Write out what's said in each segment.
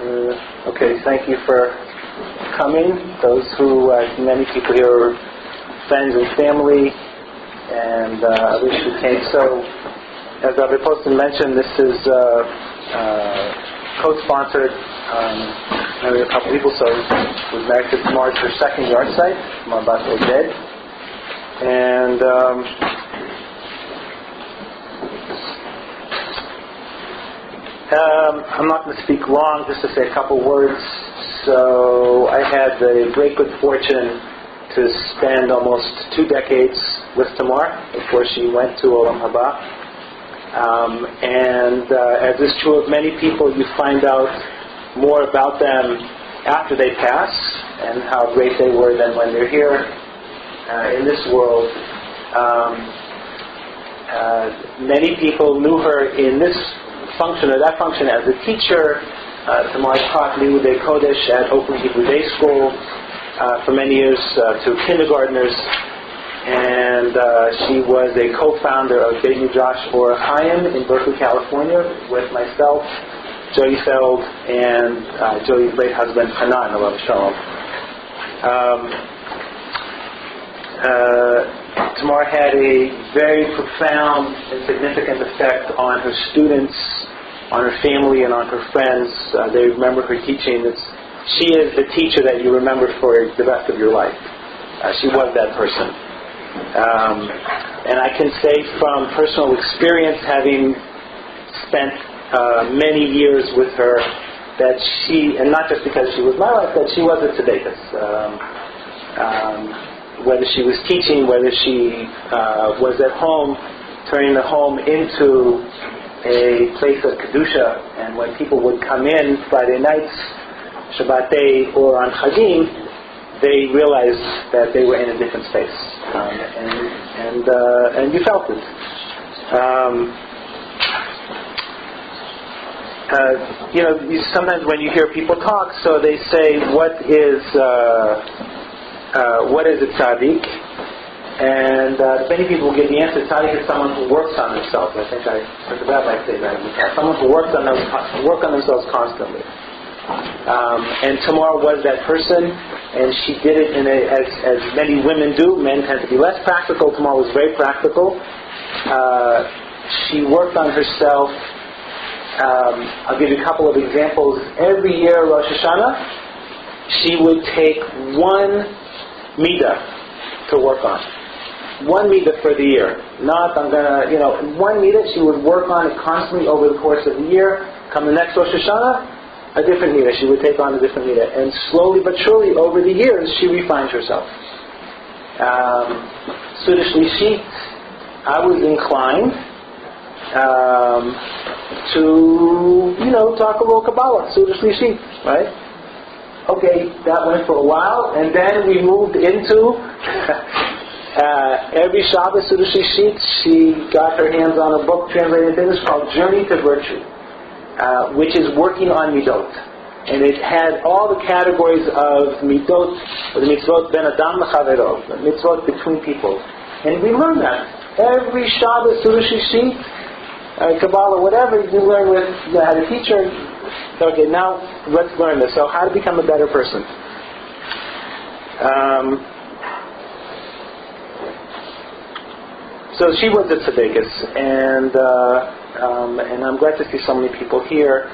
Okay, thank you for coming. Those who, many people here are friends and family, and others who came. So, as Rabbi Poston mentioned, this is co-sponsored maybe a couple people. So, we've married to Tamar. It's her second Yahrtzeit, Tamar Baka Oded, and I'm not going to speak long, just to say a couple words. So I had the great good fortune to spend almost 2 decades with Tamar before she went to Olam Haba. As is true of many people, you find out more about them after they pass and how great they were than when they're here in this world. Many people knew her in this function or that function as a teacher. Tamar taught Limudei Kodesh at Oakland Hebrew Day School for many years to kindergartners, and she was a co-founder of Beit Midrash for Chaim in Berkeley, California, with myself, Jody Feld, and Jody's late husband Hanan, Alav Shalom. Tamar had a very profound and significant effect on her students, on her family, and on her friends. They remember her teaching. She is the teacher that you remember for the rest of your life. She was that person. And I can say from personal experience, having spent many years with her, that she, and not just because she was my wife, that she was a tzedekah. Whether she was teaching, whether she was at home, turning the home into a place of kedusha, and when people would come in Friday nights, Shabbat day, or on Chagim, they realized that they were in a different space, and you felt it. Sometimes when you hear people talk, so they say, what is a tzaddik? And many people give the answer, tzaddik is someone who works on themselves. I think I heard the rabbi say that in the past. Someone who work on themselves constantly. And Tamar was that person, and she did it as many women do. Men tend to be less practical. Tamar was very practical. She worked on herself. I'll give you a couple of examples. Every year, Rosh Hashanah, she would take one midah to work on. One midah for the year. Not, one midah, she would work on it constantly over the course of the year. Come the next Rosh Hashanah, a different midah. She would take on a different midah. And slowly but surely, over the years, she refined herself. Suda Shlishit, I was inclined to, talk a little Kabbalah. Suda Shlishit, right? Okay, that went for a while, and then we moved into every Shabbos, Suda Shlishit, she got her hands on a book translated into English called Journey to Virtue, which is working on midot. And it had all the categories of midot, or the mitzvot ben adam l'chavero, the mitzvot between people. And we learn that. Every Shabbos, Suda Shlishit, Kabbalah, whatever, you learn with how to teach her. Okay, now let's learn this. So, how to become a better person. So she was a tzedekah, and I'm glad to see so many people here.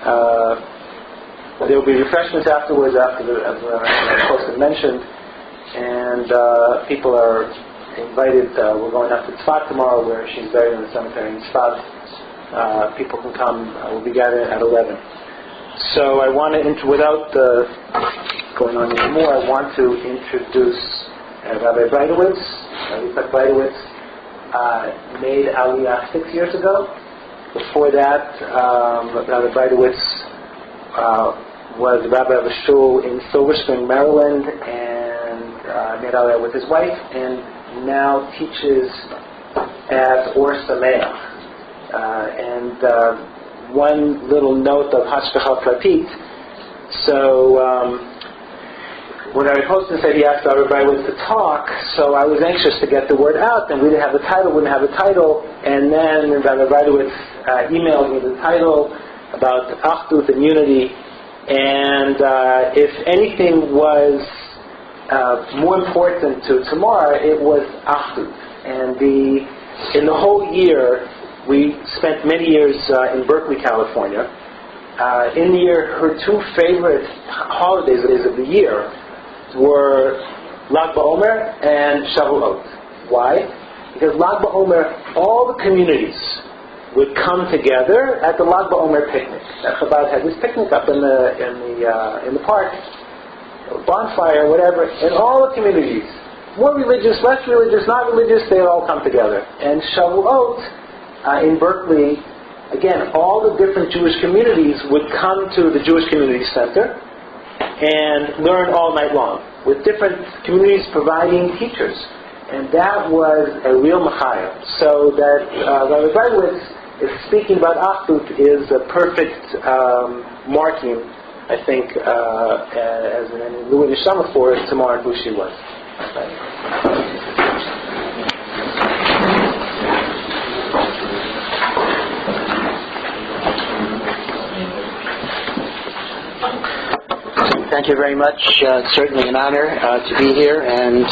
There will be refreshments afterwards, as Poston mentioned, and people are invited. We're going up to Tzfat tomorrow, where she's buried in the cemetery in Tzfat. People can come. We'll be gathering at 11. So I want to, without going on anymore, I want to introduce Rabbi Breitowitz. Rabbi Yitzchak Breitowitz made Aliyah 6 years ago. Before that, Rabbi Breitowitz was the rabbi of a shul in Silver Spring, Maryland, and made Aliyah with his wife, and now teaches at Or Sameach. One little note of Hashgacha Pratit. So when Rabbi Poston said he asked Rabbi Breitowitz to talk, so I was anxious to get the word out, and we didn't have a title, and then Rabbi Breitowitz emailed me the title about Achdut and unity, And if anything was more important to Tamar, it was Achdut. And in the whole year, we spent many years in Berkeley, California. In the year, her two favorite holidays of the year were Lag BaOmer and Shavuot. Why? Because Lag BaOmer, all the communities would come together at the Lag BaOmer picnic. Ahavat had this picnic up in the park, bonfire, whatever, and all the communities, more religious, less religious, not religious, they all come together. And Shavuot in Berkeley, again, all the different Jewish communities would come to the Jewish Community Center and learn all night long, with different communities providing teachers. And that was a real machaya. So that Rabbi Breitowitz is speaking about Achdut is a perfect marking, I think, as an Louis Neshama for Tamar and who she was. Thank you very much. It's certainly an honor to be here, and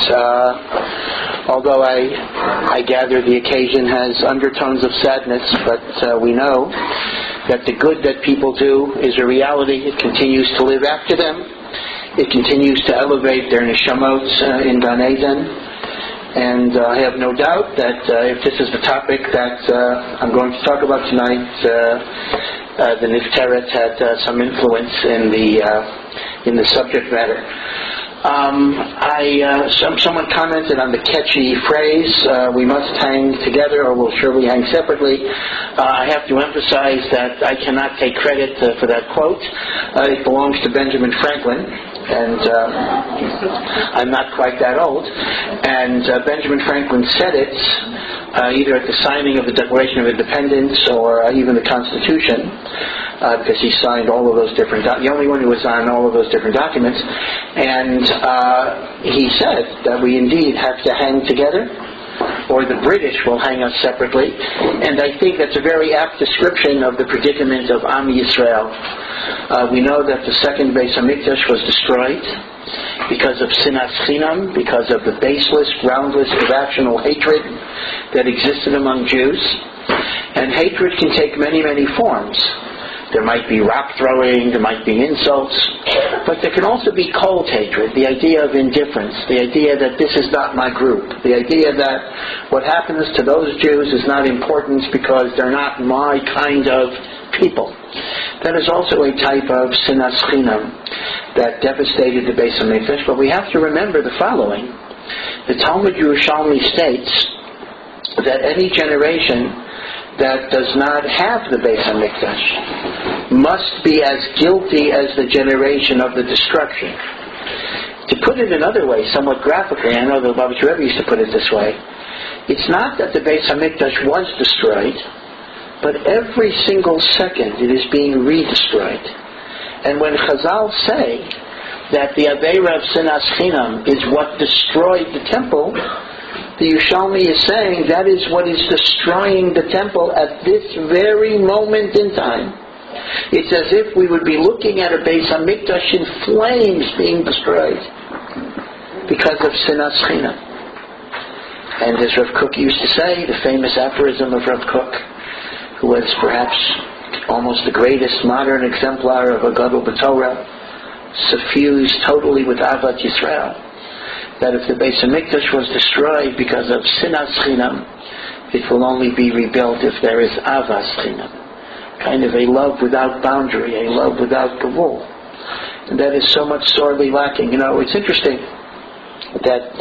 although I gather the occasion has undertones of sadness, but we know that the good that people do is a reality. It continues to live after them. It continues to elevate their neshamot in Gan Eden. And I have no doubt that if this is the topic that I'm going to talk about tonight, the Nifteret had some influence in the subject matter. Someone commented on the catchy phrase, we must hang together or we'll surely hang separately. I have to emphasize that I cannot take credit for that quote. It belongs to Benjamin Franklin, and I'm not quite that old. And Benjamin Franklin said it either at the signing of the Declaration of Independence or even the Constitution, because he signed all of those different the only one who was on all of those different documents. And he said that we indeed have to hang together, or the British will hang us separately. And I think that's a very apt description of the predicament of Am Yisrael. We know that the second Beis HaMikdash was destroyed because of sinas chinam, because of the baseless, groundless, irrational hatred that existed among Jews. And hatred can take many, many forms. There might be rock throwing, there might be insults, but there can also be cold hatred, the idea of indifference, the idea that this is not my group, the idea that what happens to those Jews is not important because they're not my kind of people. That is also a type of sinas chinam that devastated the Beis HaMikdash, but we have to remember the following. The Talmud Yerushalmi states that any generation that does not have the Beis HaMikdash must be as guilty as the generation of the destruction. To put it another way, somewhat graphically, I know the Lubavitch Rebbe used to put it this way, it's not that the Beis HaMikdash was destroyed, but every single second it is being re-destroyed. And when Chazal say that the Aveira of Sinas Chinam is what destroyed the temple, the Yerushalmi is saying that is what is destroying the temple at this very moment in time. It's as if we would be looking at a Beis HaMikdash in flames being destroyed because of Sinas Chinam. And as Rav Kook used to say, the famous aphorism of Rav Kook, who was perhaps almost the greatest modern exemplar of a Gadol B'Torah, suffused totally with Ahavat Yisrael, that if the Beis HaMikdash was destroyed because of sinas chinam, it will only be rebuilt if there is avas chinam, kind of a love without boundary, a love without gavul. And that is so much sorely lacking. You know, it's interesting that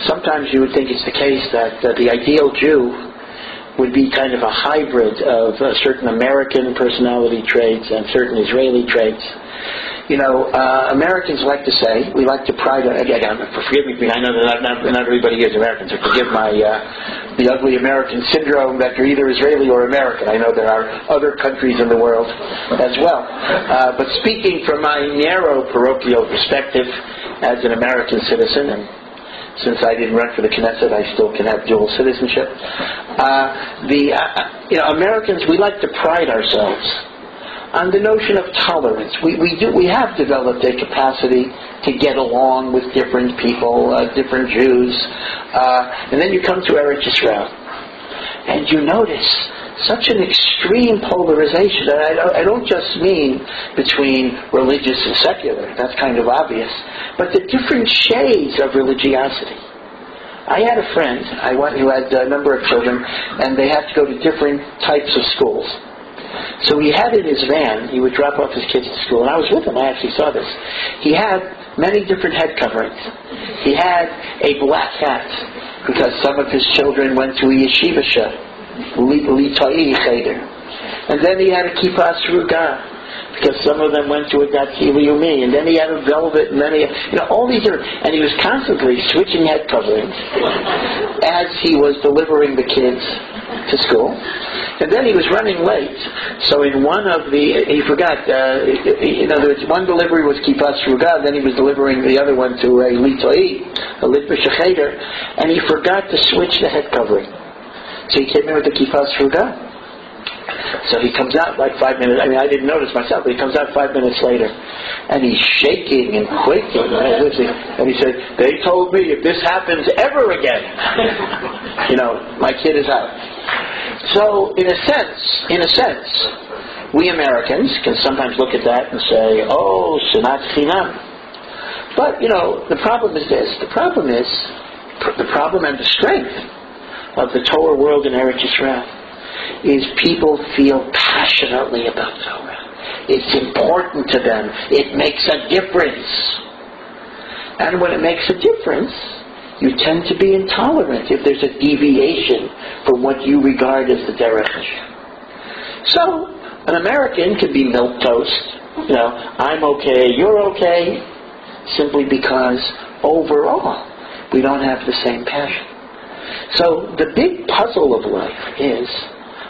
sometimes you would think it's the case that the ideal Jew would be kind of a hybrid of certain American personality traits and certain Israeli traits. You know, Americans like to say, we like to pride, again, forgive me, I know that not everybody here is American, so forgive my, the ugly American syndrome that you're either Israeli or American. I know there are other countries in the world as well. But speaking from my narrow parochial perspective as an American citizen, and since I didn't run for the Knesset, I still can have dual citizenship. Americans, we like to pride ourselves on the notion of tolerance. We have developed a capacity to get along with different people, different Jews. And then you come to Eretz Yisrael, and you notice such an extreme polarization. And I don't just mean between religious and secular. That's kind of obvious. But the different shades of religiosity. I had a friend who had a number of children, and they had to go to different types of schools. So he had in his van, he would drop off his kids to school, and I was with him, I actually saw this. He had many different head coverings. He had a black hat, because some of his children went to a yeshiva shul, Litai Cheder. And then he had a kippah sruga, because some of them went to a Dati Liyumi, and then he had a velvet, and then he had, all these different, and he was constantly switching head coverings as he was delivering the kids to school. And then he was running late, so in one of he forgot, in other words, one delivery was kippah sruga, then he was delivering the other one to a Litai, a Litvish Cheder, and he forgot to switch the head covering. So he came in with the kippah sruga. So he comes out like 5 minutes. I didn't notice myself, but he comes out 5 minutes later, and he's shaking and quaking. And he said, "They told me if this happens ever again, my kid is out." So in a sense, we Americans can sometimes look at that and say, "Oh, sinat chinam." But the problem is this: the problem and the strength of the Torah world in Eretz Yisrael is people feel passionately about Torah. It's important to them. It makes a difference. And when it makes a difference, you tend to be intolerant if there's a deviation from what you regard as the derech Hashem. So, an American could be milquetoast. I'm okay, you're okay, simply because overall we don't have the same passion. So, the big puzzle of life is,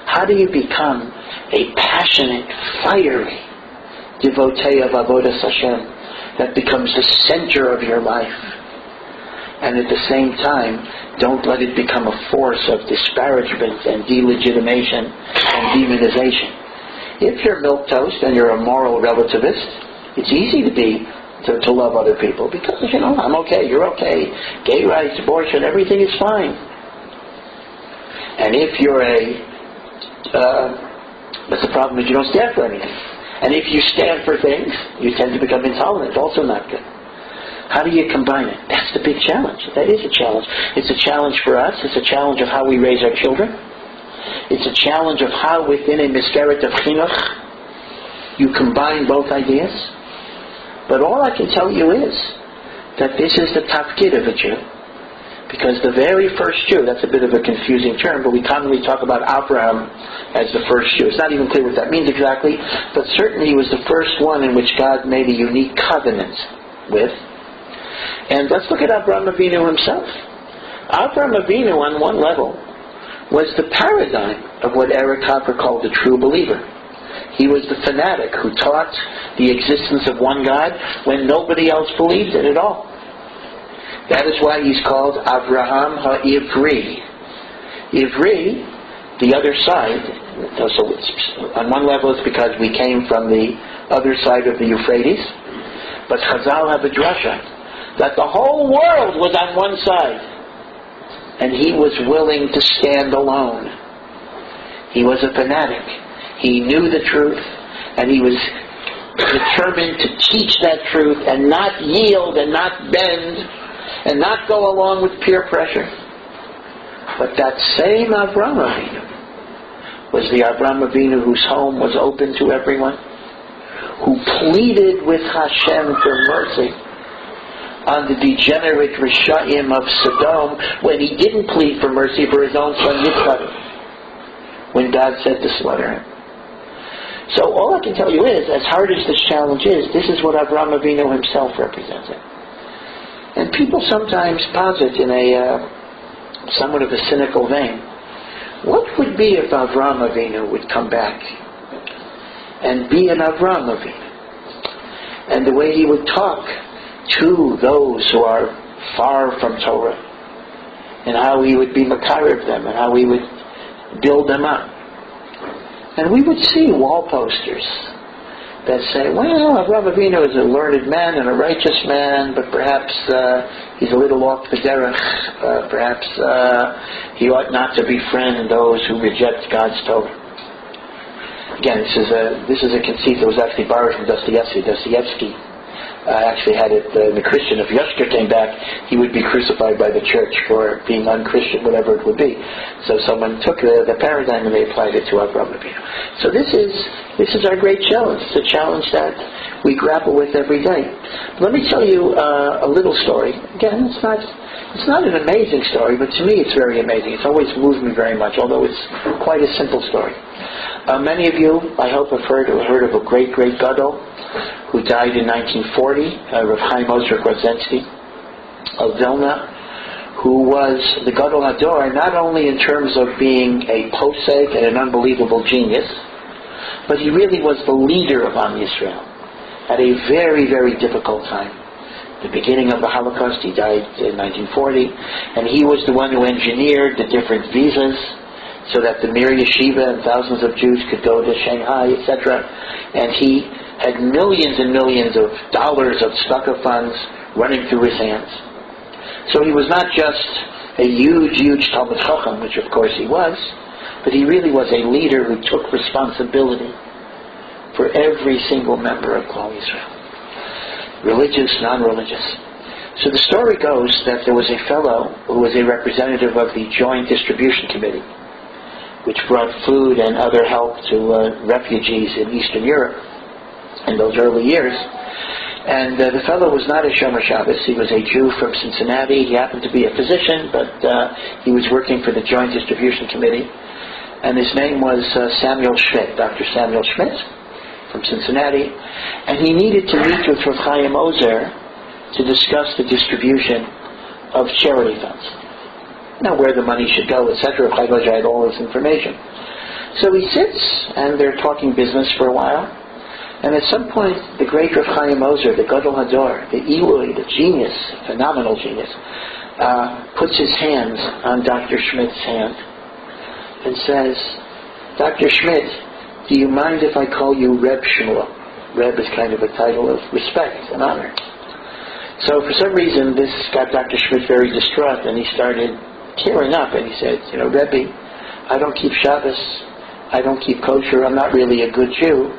how do you become a passionate, fiery devotee of Avodas Hashem that becomes the center of your life? And at the same time, don't let it become a force of disparagement and delegitimation and demonization. If you're milquetoast and you're a moral relativist, it's easy to love other people because, I'm okay, you're okay. Gay rights, abortion, everything is fine. And if you're but the problem is you don't stand for anything. And if you stand for things, you tend to become intolerant. Also not good. How do you combine it? That's the big challenge. That is a challenge. It's a challenge for us. It's a challenge of how we raise our children. It's a challenge of how within a miskeret of chinuch you combine both ideas. But all I can tell you is that this is the tafkid of a Jew. Because the very first Jew, that's a bit of a confusing term, but we commonly talk about Abraham as the first Jew. It's not even clear what that means exactly, but certainly he was the first one in which God made a unique covenant with. And let's look at Avraham Avinu himself. Avraham Avinu, on one level, was the paradigm of what Eric Hopper called the true believer. He was the fanatic who taught the existence of one God when nobody else believed it at all. That is why he's called Avraham HaIvri. Ivri, the other side, so on one level it's because we came from the other side of the Euphrates, but Chazal have a drasha that the whole world was on one side, and he was willing to stand alone. He was a fanatic. He knew the truth, and he was determined to teach that truth and not yield and not bend and not go along with peer pressure. But that same Avraham Avinu was the Avraham Avinu whose home was open to everyone, who pleaded with Hashem for mercy on the degenerate Rishayim of Sodom when he didn't plead for mercy for his own son Yitzchak, when God said to slaughter him. So all I can tell you is, as hard as this challenge is, this is what Avraham Avinu himself represented. And people sometimes posit in a somewhat of a cynical vein, what would be if Avraham Avinu would come back and be an Avraham Avinu? And the way he would talk to those who are far from Torah, and how he would be makarev them, and how he would build them up. And we would see wall posters that say, well, Avraham Avinu is a learned man and a righteous man, but perhaps he's a little off the derech. Perhaps he ought not to befriend those who reject God's Torah. Again, this is a conceit that was actually borrowed from Dostoevsky. Dostoevsky actually had it in the Christian. If Yoshka came back, he would be crucified by the church for being unchristian, whatever it would be. So someone took the paradigm and they applied it to Avraham Avinu. So this is our great challenge. It's a challenge that we grapple with every day. Let me tell you a little story. Again, it's not an amazing story, but to me it's very amazing. It's always moved me very much, although it's quite a simple story. Many of you, I hope, have heard of a great gadol who died in 1940, Rav Chaim Ozer Grozensky of Vilna, who was the Gadol Hador, not only in terms of being a posek and an unbelievable genius, but he really was the leader of Am Yisrael at a very, very difficult time. The beginning of the Holocaust, he died in 1940, and he was the one who engineered the different visas so that the Meir Yeshiva and thousands of Jews could go to Shanghai, etc. And he had millions and millions of dollars of tzedakah funds running through his hands. So he was not just a huge Talmud Chacham, which of course he was, but he really was a leader who took responsibility for every single member of Klal Yisrael, religious, non-religious. So the story goes that there was a fellow who was a representative of the Joint Distribution Committee, which brought food and other help to refugees in Eastern Europe in those early years. And the fellow was not a Shomer Shabbos. He was a Jew from Cincinnati. He happened to be a physician, but he was working for the Joint Distribution Committee. And his name was Samuel Schmidt, Dr. Samuel Schmidt from Cincinnati. And he needed to meet with Rav Chaim Ozer to discuss the distribution of charity funds. Now, where the money should go, etc. Chaim Ozer had all this information. So he sits, and they're talking business for a while. And at some point, the great Rav Chaim Ozer, the Gadol Hador, the Eloi, the genius, phenomenal genius, puts his hands on Dr. Schmidt's hand and says, Dr. Schmidt, do you mind if I call you Reb Shmuel? Reb is kind of a title of respect and honor. So for some reason, this got Dr. Schmidt very distraught, and he started tearing up, and he said, Rebbe, I don't keep Shabbos, I don't keep kosher, I'm not really a good Jew.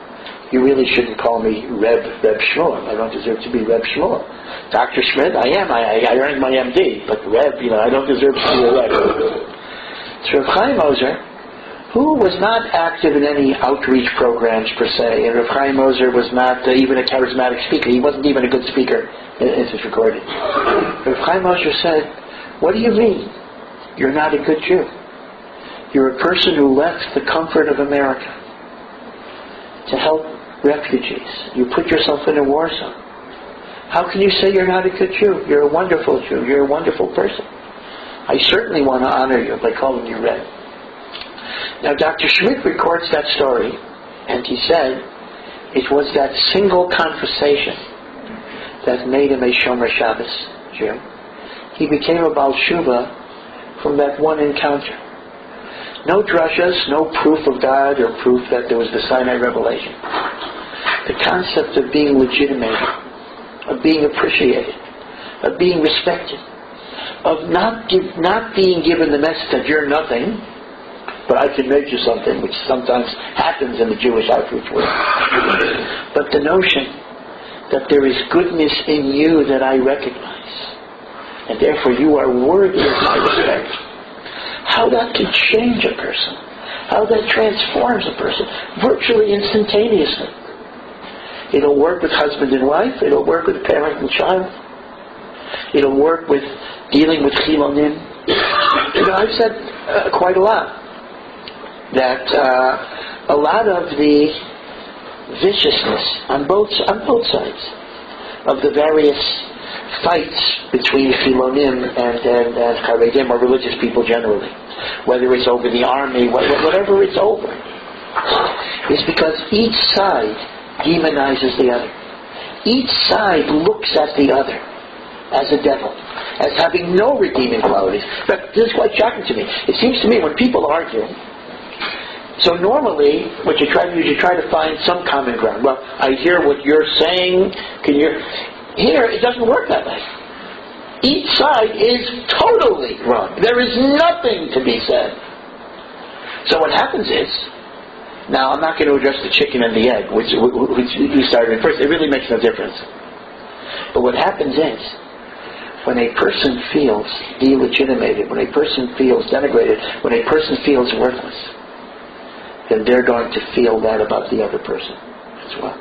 You really shouldn't call me Reb Shmuel. I don't deserve to be Reb Shmuel. Dr. Schmidt, I am. I earned my MD, but Reb, I don't deserve to be a Reb. So Rav Chaim Ozer, who was not active in any outreach programs per se, and Rav Chaim Ozer was not even a charismatic speaker. He wasn't even a good speaker, as it's recorded. Rav Chaim Ozer said, what do you mean? You're not a good Jew. You're a person who left the comfort of America to help refugees. You put yourself in a war zone. How can you say you're not a good Jew? You're a wonderful Jew. You're a wonderful person. I certainly want to honor you by calling you Reb. Now, Dr. Schmidt records that story, and he said it was that single conversation that made him a Shomer Shabbos Jew. He became a Baal Shuvah from that one encounter. No drashas, no proof of God or proof that there was the Sinai revelation. The concept of being legitimated, of being appreciated, of being respected, of not being given the message that you're nothing, but I can make you something, which sometimes happens in the Jewish outreach world. But the notion that there is goodness in you that I recognize, and therefore you are worthy of my respect. How that can change a person. How that transforms a person virtually instantaneously. It'll work with husband and wife. It'll work with parent and child. It'll work with dealing with chilonim. I've said quite a lot that a lot of the viciousness on both sides of the various fights between chilonim and charedim, or religious people generally, whether it's over the army, whatever it's over, is because each side demonizes the other. Each side looks at the other as a devil, as having no redeeming qualities. In fact, this is quite shocking to me. It seems to me when people argue, So normally, what you try to do is you try to find some common ground. Well, I hear what you're saying. Here, it doesn't work that way. Each side is totally wrong. There is nothing to be said. So what happens is, now I'm not going to address the chicken and the egg, which you started with first. It really makes no difference. But what happens is, when a person feels delegitimated, when a person feels denigrated, when a person feels worthless, then they're going to feel that about the other person as well.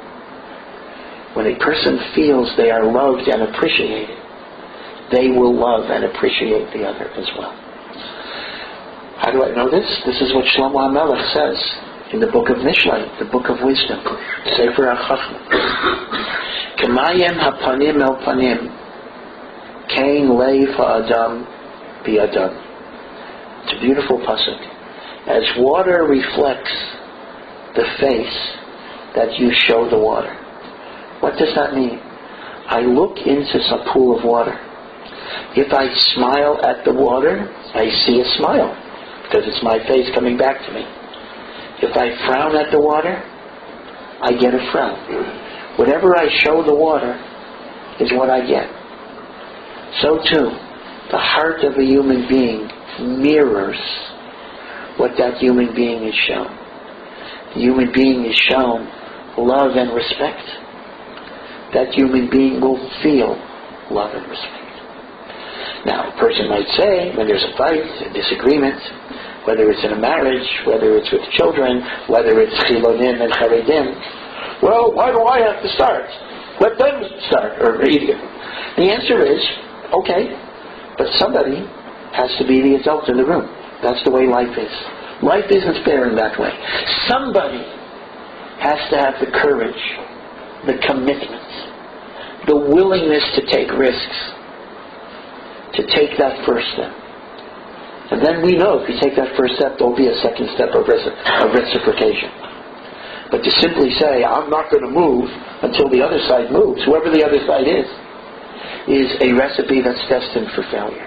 When a person feels they are loved and appreciated, they will love and appreciate the other as well. How do I know this? This is what Shlomo HaMelech says in the book of Mishlei, the book of wisdom, Sefer HaChachma. K'mayim hapanim el panim, kein leiv ha'adam bi'adam. It's a beautiful pasuk. As water reflects the face that you show the water. What does that mean? I look into some pool of water. If I smile at the water, I see a smile, because it's my face coming back to me. If I frown at the water, I get a frown. Whatever I show the water is what I get. So too, the heart of a human being mirrors what that human being is shown. The human being is shown love and respect. That human being will feel love and respect. Now, a person might say, when there's a fight, a disagreement, whether it's in a marriage, whether it's with children, whether it's chilonim and charedim, well, why do I have to start? Let them start. The answer is, okay, but somebody has to be the adult in the room. That's the way life is. Life isn't fair in that way. Somebody has to have the courage, the commitment, the willingness to take risks, to take that first step. And then we know if you take that first step, there'll be a second step of reciprocation. But to simply say, I'm not going to move until the other side moves, whoever the other side is a recipe that's destined for failure.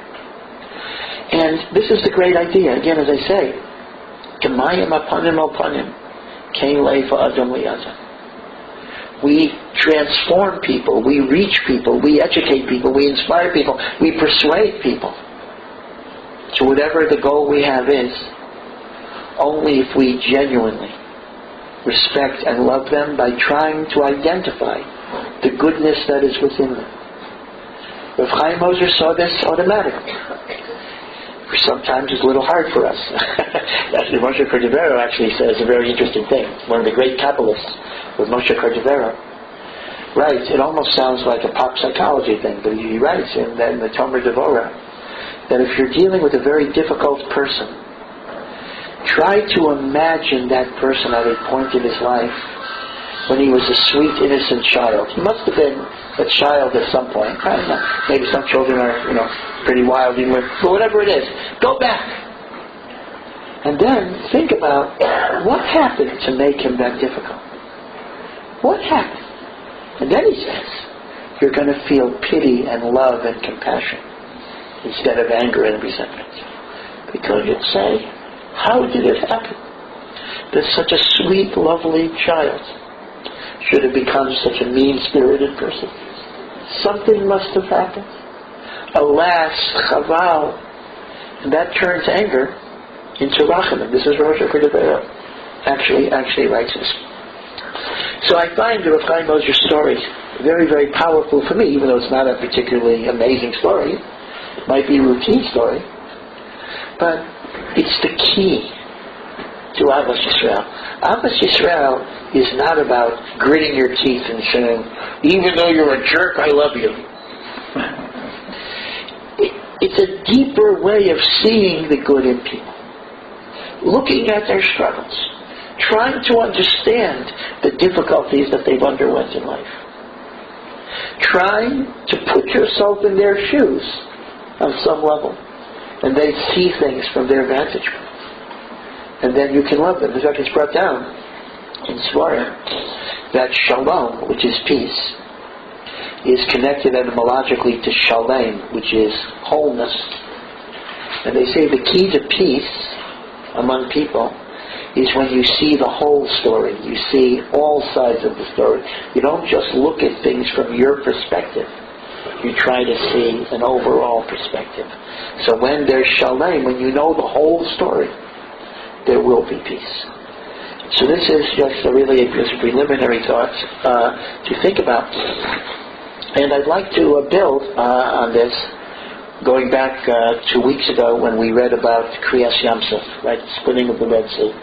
And this is the great idea. Again, as I say, K'mayim apanim al panim, kein leifa adam li'adam. We transform people, we reach people, we educate people, we inspire people, we persuade people to whatever the goal we have is, only if we genuinely respect and love them by trying to identify the goodness that is within them. Rav Chaim Moser saw this automatically. Sometimes it's a little hard for us. Actually, Moshe Cordovero actually says a very interesting thing. One of the great Kabbalists was Moshe Cordovero. Writes, it almost sounds like a pop psychology thing, but he writes in the Tamar Devorah that if you're dealing with a very difficult person, try to imagine that person at a point in his life when he was a sweet, innocent child. He must have been a child at some point. I don't know. Maybe some children are, pretty wild, but whatever it is, go back. And then think about what happened to make him that difficult. What happened? And then he says, you're going to feel pity and love and compassion instead of anger and resentment. Because you'll say, how did it happen that such a sweet, lovely child should have become such a mean-spirited person? Something must have happened. Alas, chaval. And that turns anger into rachamim. This is Rosh Cordovero actually writes this. So I find the Rav Chaim Moser story very, very powerful for me, even though it's not a particularly amazing story. It might be a routine story. But it's the key to Ahavas Yisrael. Ahavas Yisrael is not about gritting your teeth and saying, even though you're a jerk, I love you. It's a deeper way of seeing the good in people. Looking at their struggles. Trying to understand the difficulties that they've underwent in life. Trying to put yourself in their shoes on some level. And they see things from their vantage point. And then you can love them. In fact, it's brought down in Svarim that shalom, which is peace, is connected etymologically to shalem, which is wholeness. And they say the key to peace among people is when you see the whole story. You see all sides of the story. You don't just look at things from your perspective. You try to see an overall perspective. So when there's shalom, when you know the whole story, there will be peace. So this is just really just preliminary thoughts to think about. And I'd like to build on this, going back 2 weeks ago when we read about Kriyas Yamsuf, right, splitting of the Red Sea.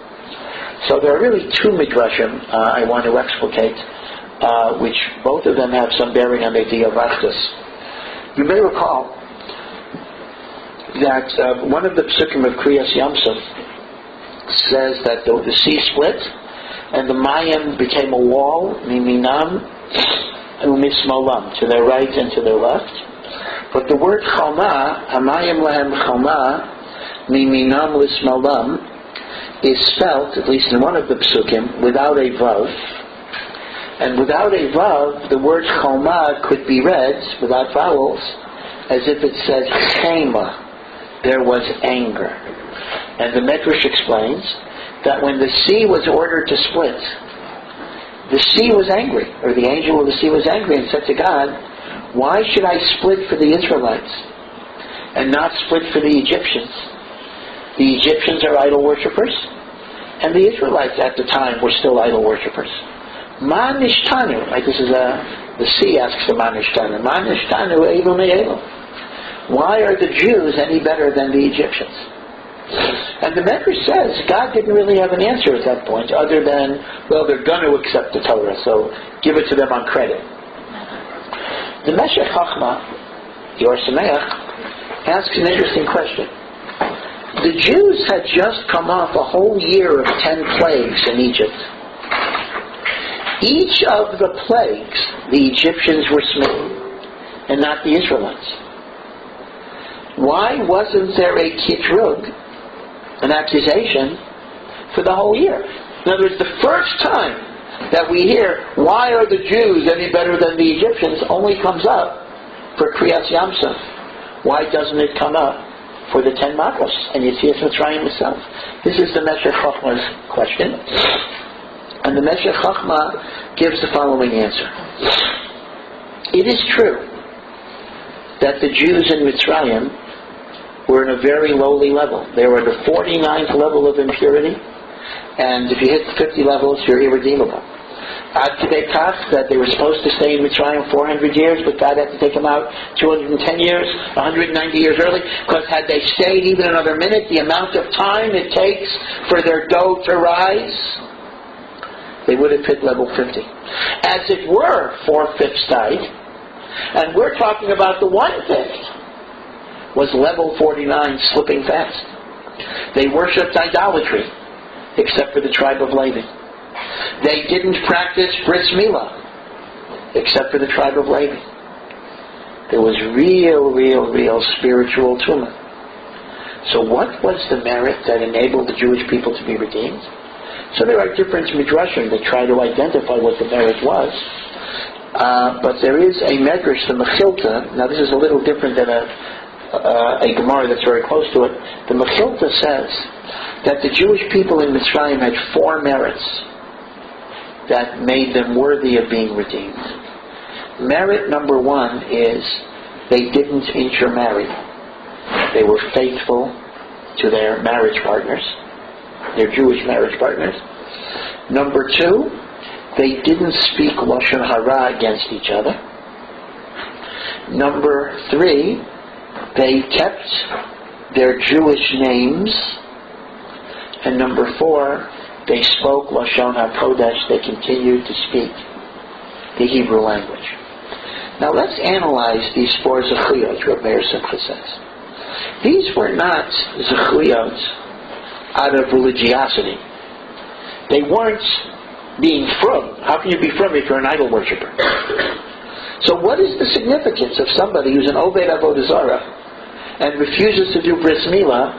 So there are really two midrashim I want to explicate, which both of them have some bearing on the idea of Achdut. You may recall that one of the psukim of Kriyas Yamsuf says that the sea split and the Mayim became a wall, miminam umismolam, to their right and to their left. But the word chalma, hamayim lahem chalma, miminam lismolam, is spelt, at least in one of the psukim, without a vav. And without a vav, the word chalma could be read, without vowels, as if it said chema, there was anger. And the Medrash explains that when the sea was ordered to split, the sea was angry, or the angel of the sea was angry and said to God, why should I split for the Israelites and not split for the Egyptians? The Egyptians are idol worshippers, and the Israelites at the time were still idol worshippers. Ma nishtanu, right? This is the sea asks the Ma nishtanu. Ma nishtanu evel me'evel. Why are the Jews any better than the Egyptians? And the Medrash says God didn't really have an answer at that point, other than, well, they're going to accept the Torah, so give it to them on credit. The Meshech Chachma, Yor Sameach, asks an interesting question. The Jews had just come off a whole year of 10 plagues in Egypt. Each of the plagues, the Egyptians were smitten, and not the Israelites. Why wasn't there a kitrug, an accusation, for the whole year? In other words, the first time that we hear, why are the Jews any better than the Egyptians, only comes up for Kriyas Yamsuf. Why doesn't it come up for the 10 Makos and Yetzias Mitzrayim itself? This is the Meshech Chachma's question. And the Meshech Chachma gives the following answer. It is true that the Jews in Mitzrayim were in a very lowly level. They were at the 49th level of impurity, and if you hit 50 levels, you're irredeemable. Ad Kedei Kach, that they were supposed to stay in Mitzrayim 400 years, but God had to take them out 210 years, 190 years early, because had they stayed even another minute, the amount of time it takes for their dough to rise, they would have hit level 50. As it were, 4/5 died, and we're talking about the 1/5 was level 49, slipping fast. They worshipped idolatry, except for the tribe of Levi. They didn't practice bris milah, except for the tribe of Levi. There was real spiritual tumah. So what was the merit that enabled the Jewish people to be redeemed? So there are different midrashim that try to identify what the merit was. But there is a medrash, the Mechilta. Now this is a little different than a Gemara that's very close to it. The Mechilta says that the Jewish people in Mitzrayim had 4 merits that made them worthy of being redeemed. Merit number 1 is they didn't intermarry. They were faithful to their marriage partners, their Jewish marriage partners. Number 2, they didn't speak Lashon Hara against each other. Number 3, they kept their Jewish names. And number 4, they spoke Lashon HaKodesh. They continued to speak the Hebrew language. Now let's analyze these 4 zechuyot, Rabbi Meir Simcha says. These were not zechuyot out of religiosity. They weren't being frum. How can you be frum if you're an idol worshiper? So what is the significance of somebody who's an Oded Avodah Zarah and refuses to do bris milah,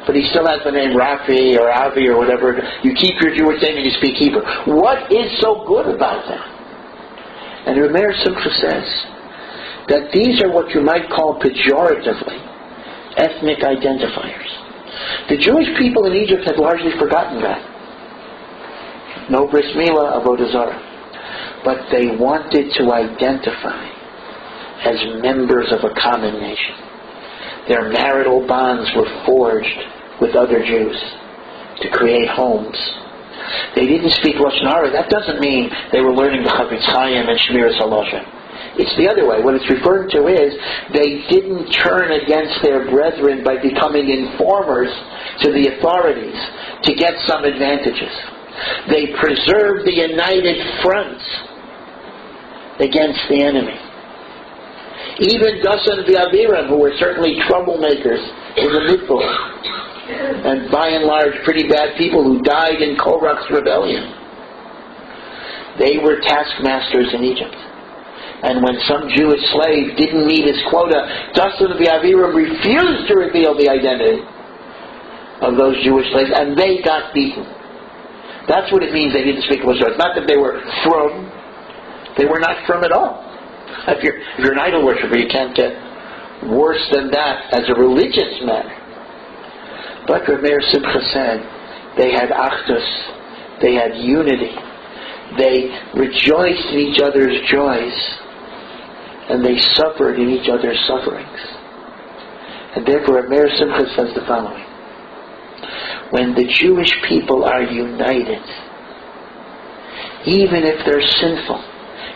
but he still has the name Rafi or Avi or whatever? You keep your Jewish name and you speak Hebrew. What is so good about that? And Rabbi Meir Simcha says that these are what you might call pejoratively ethnic identifiers. The Jewish people in Egypt had largely forgotten that. no bris milah, avodah zarah. But they wanted to identify as members of a common nation. Their marital bonds were forged with other Jews to create homes. They didn't speak Lashon Hara. That doesn't mean they were learning the Chavetz Chaim and Shmiras HaLashon. It's the other way. What it's referring to is they didn't turn against their brethren by becoming informers to the authorities to get some advantages. They preserved the united front against the enemy. Even Dasan v'Aviram, who were certainly troublemakers in the Midbar, and by and large pretty bad people who died in Korach's rebellion, they were taskmasters in Egypt. And when some Jewish slave didn't meet his quota, Dasan v'Aviram refused to reveal the identity of those Jewish slaves, and they got beaten. That's what it means they didn't speak Lashon Hara. It's not that they were from. They were not from at all. If you're an idol worshiper, you can't get worse than that as a religious matter. But Rav Meir Simcha said they had Achdut, they had unity, they rejoiced in each other's joys, and they suffered in each other's sufferings. And therefore Rav Meir Simcha says the following: when the Jewish people are united, even if they're sinful,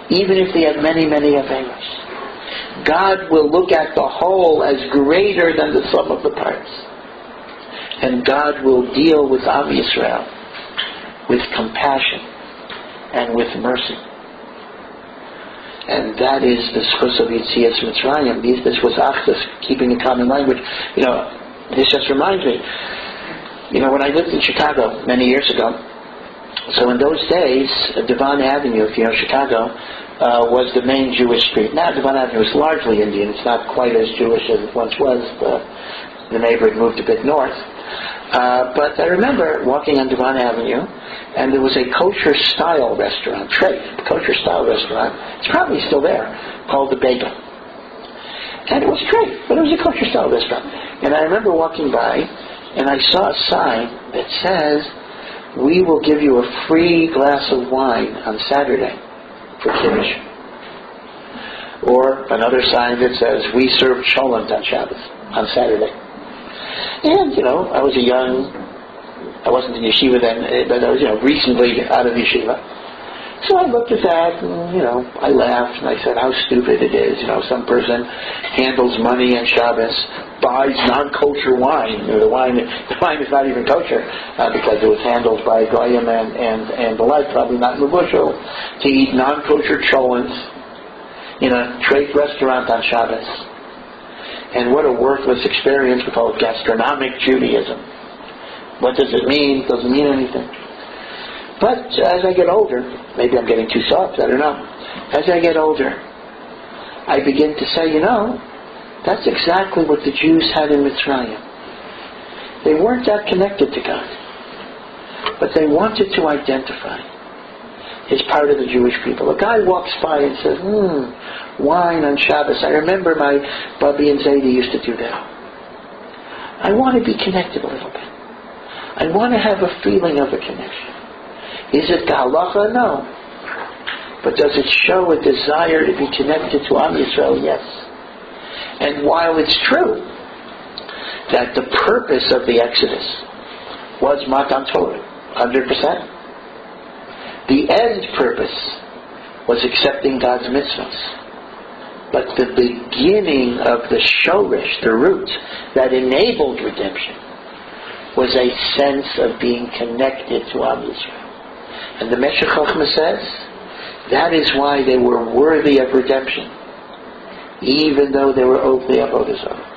even if they have many, many averos, God will look at the whole as greater than the sum of the parts. And God will deal with Am Yisrael with compassion and with mercy. And that is the schus of Yetzias Mitzrayim. This was Achdus, keeping a common language. This just reminds me, when I lived in Chicago many years ago, so in those days, Devon Avenue, if you know Chicago, was the main Jewish street. Now Devon Avenue is largely Indian. It's not quite as Jewish as it once was. The neighborhood moved a bit north. But I remember walking on Devon Avenue, and there was a kosher-style restaurant, kosher-style restaurant. It's probably still there, called the Baka. And it was treif, but it was a kosher-style restaurant. And I remember walking by, and I saw a sign that says, "We will give you a free glass of wine on Saturday for Kiddush." Or another sign that says, "We serve cholent on Shabbos, on Saturday." And, I wasn't in yeshiva then, but I was, recently out of yeshiva. So I looked at that, and, I laughed, and I said how stupid it is. Some person handles money on Shabbos, buys non-kosher wine. The wine is not even kosher, because it was handled by Goyim and the like, probably not in the bushel, to eat non-kosher cholent in a treif restaurant on Shabbos. And what a worthless experience we call gastronomic Judaism. What does it mean? It doesn't mean anything. But as I get older, maybe I'm getting too soft, I don't know. As I get older, I begin to say, that's exactly what the Jews had in Mitzrayim. They weren't that connected to God, but they wanted to identify as part of the Jewish people. A guy walks by and says, wine on Shabbos. I remember my Bubby and Zadie used to do that. I want to be connected a little bit. I want to have a feeling of a connection. Is it Halacha? No. But does it show a desire to be connected to Am Yisrael? Yes. And while it's true that the purpose of the Exodus was Matan Torah, 100%, the end purpose was accepting God's mitzvahs. But the beginning of the shorish, the root that enabled redemption, was a sense of being connected to Am Yisrael. And the Meshech Chochmah says that is why they were worthy of redemption, even though they were Ovnei Avodah Zarah.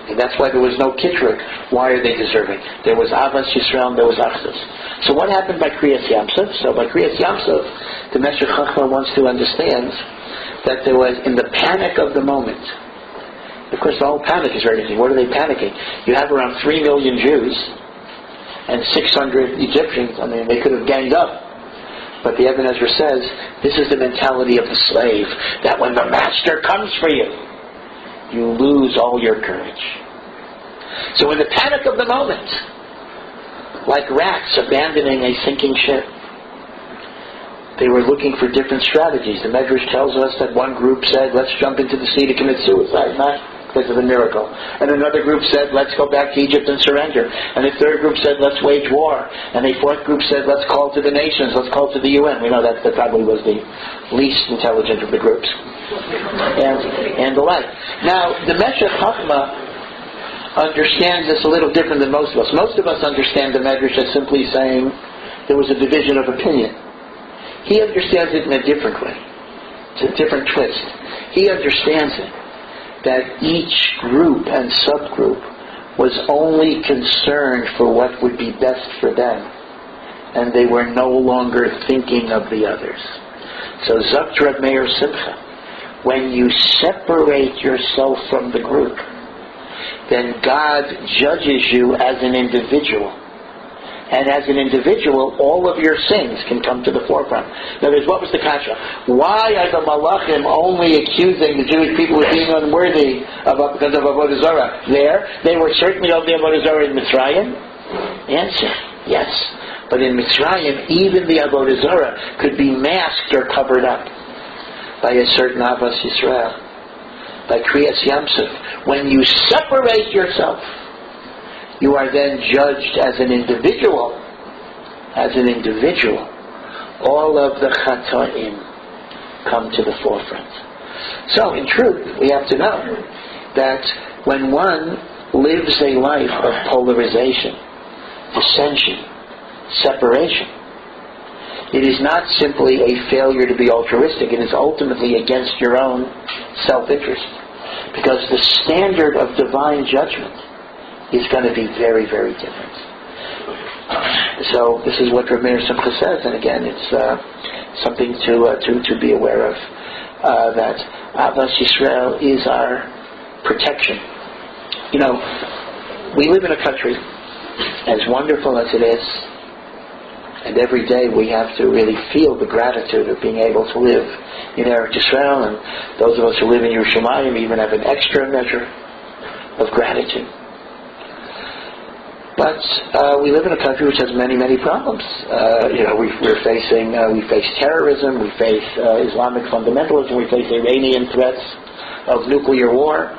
And that's why there was no Kitrik. Why are they deserving? There was Avas Yisrael and there was Achdus. So what happened by Kriyas Yamsuf? So by Kriyas Yamsuf, the Meshech Chochmah wants to understand that there was, in the panic of the moment, of course the whole panic is very easy. What are they panicking? You have around 3 million Jews and 600 Egyptians. They could have ganged up. But the Ibn Ezra says, this is the mentality of the slave, that when the master comes for you, you lose all your courage. So in the panic of the moment, like rats abandoning a sinking ship, They were looking for different strategies. The Medrash tells us that one group said, let's jump into the sea to commit suicide, not because of the miracle. And another group said, let's go back to Egypt and surrender. And a third group said, let's wage war. And a fourth group said, let's call to the nations, let's call to the UN. We know that probably was the least intelligent of the groups. And the like. Now, the Meshech Chachma understands this a little different than most of us. Most of us understand the Medrash as simply saying there was a division of opinion. He understands it in a different way. It's a different twist. He understands it that each group and subgroup was only concerned for what would be best for them, and they were no longer thinking of the others. So Zakt Reb Meir Simcha, when you separate yourself from the group, then God judges you as an individual. And as an individual, all of your sins can come to the forefront. In other words, what was the kasha? Why are the Malachim only accusing the Jewish people of being unworthy because of Avodah Zarah? They were certainly of the Avodah Zarah in Mitzrayim. Answer, yes. But in Mitzrayim, even the Avodah Zarah could be masked or covered up by a certain Avos Yisrael, by Kriyas Yamsuf. When you separate yourself, you are then judged as an individual. As an individual, all of the Chata'im come to the forefront. So, in truth, we have to know that when one lives a life of polarization, dissension, separation, it is not simply a failure to be altruistic. It is ultimately against your own self-interest. Because the standard of divine judgment is going to be very, very different. So this is what Reb Meir Simcha says, and again, it's something to be aware of. That Avos Yisrael is our protection. You know, we live in a country as wonderful as it is, and every day we have to really feel the gratitude of being able to live in Eretz Yisrael, and those of us who live in Yerushalayim even have an extra measure of gratitude. But we live in a country which has many, many problems. We face terrorism, we face Islamic fundamentalism, we face Iranian threats of nuclear war.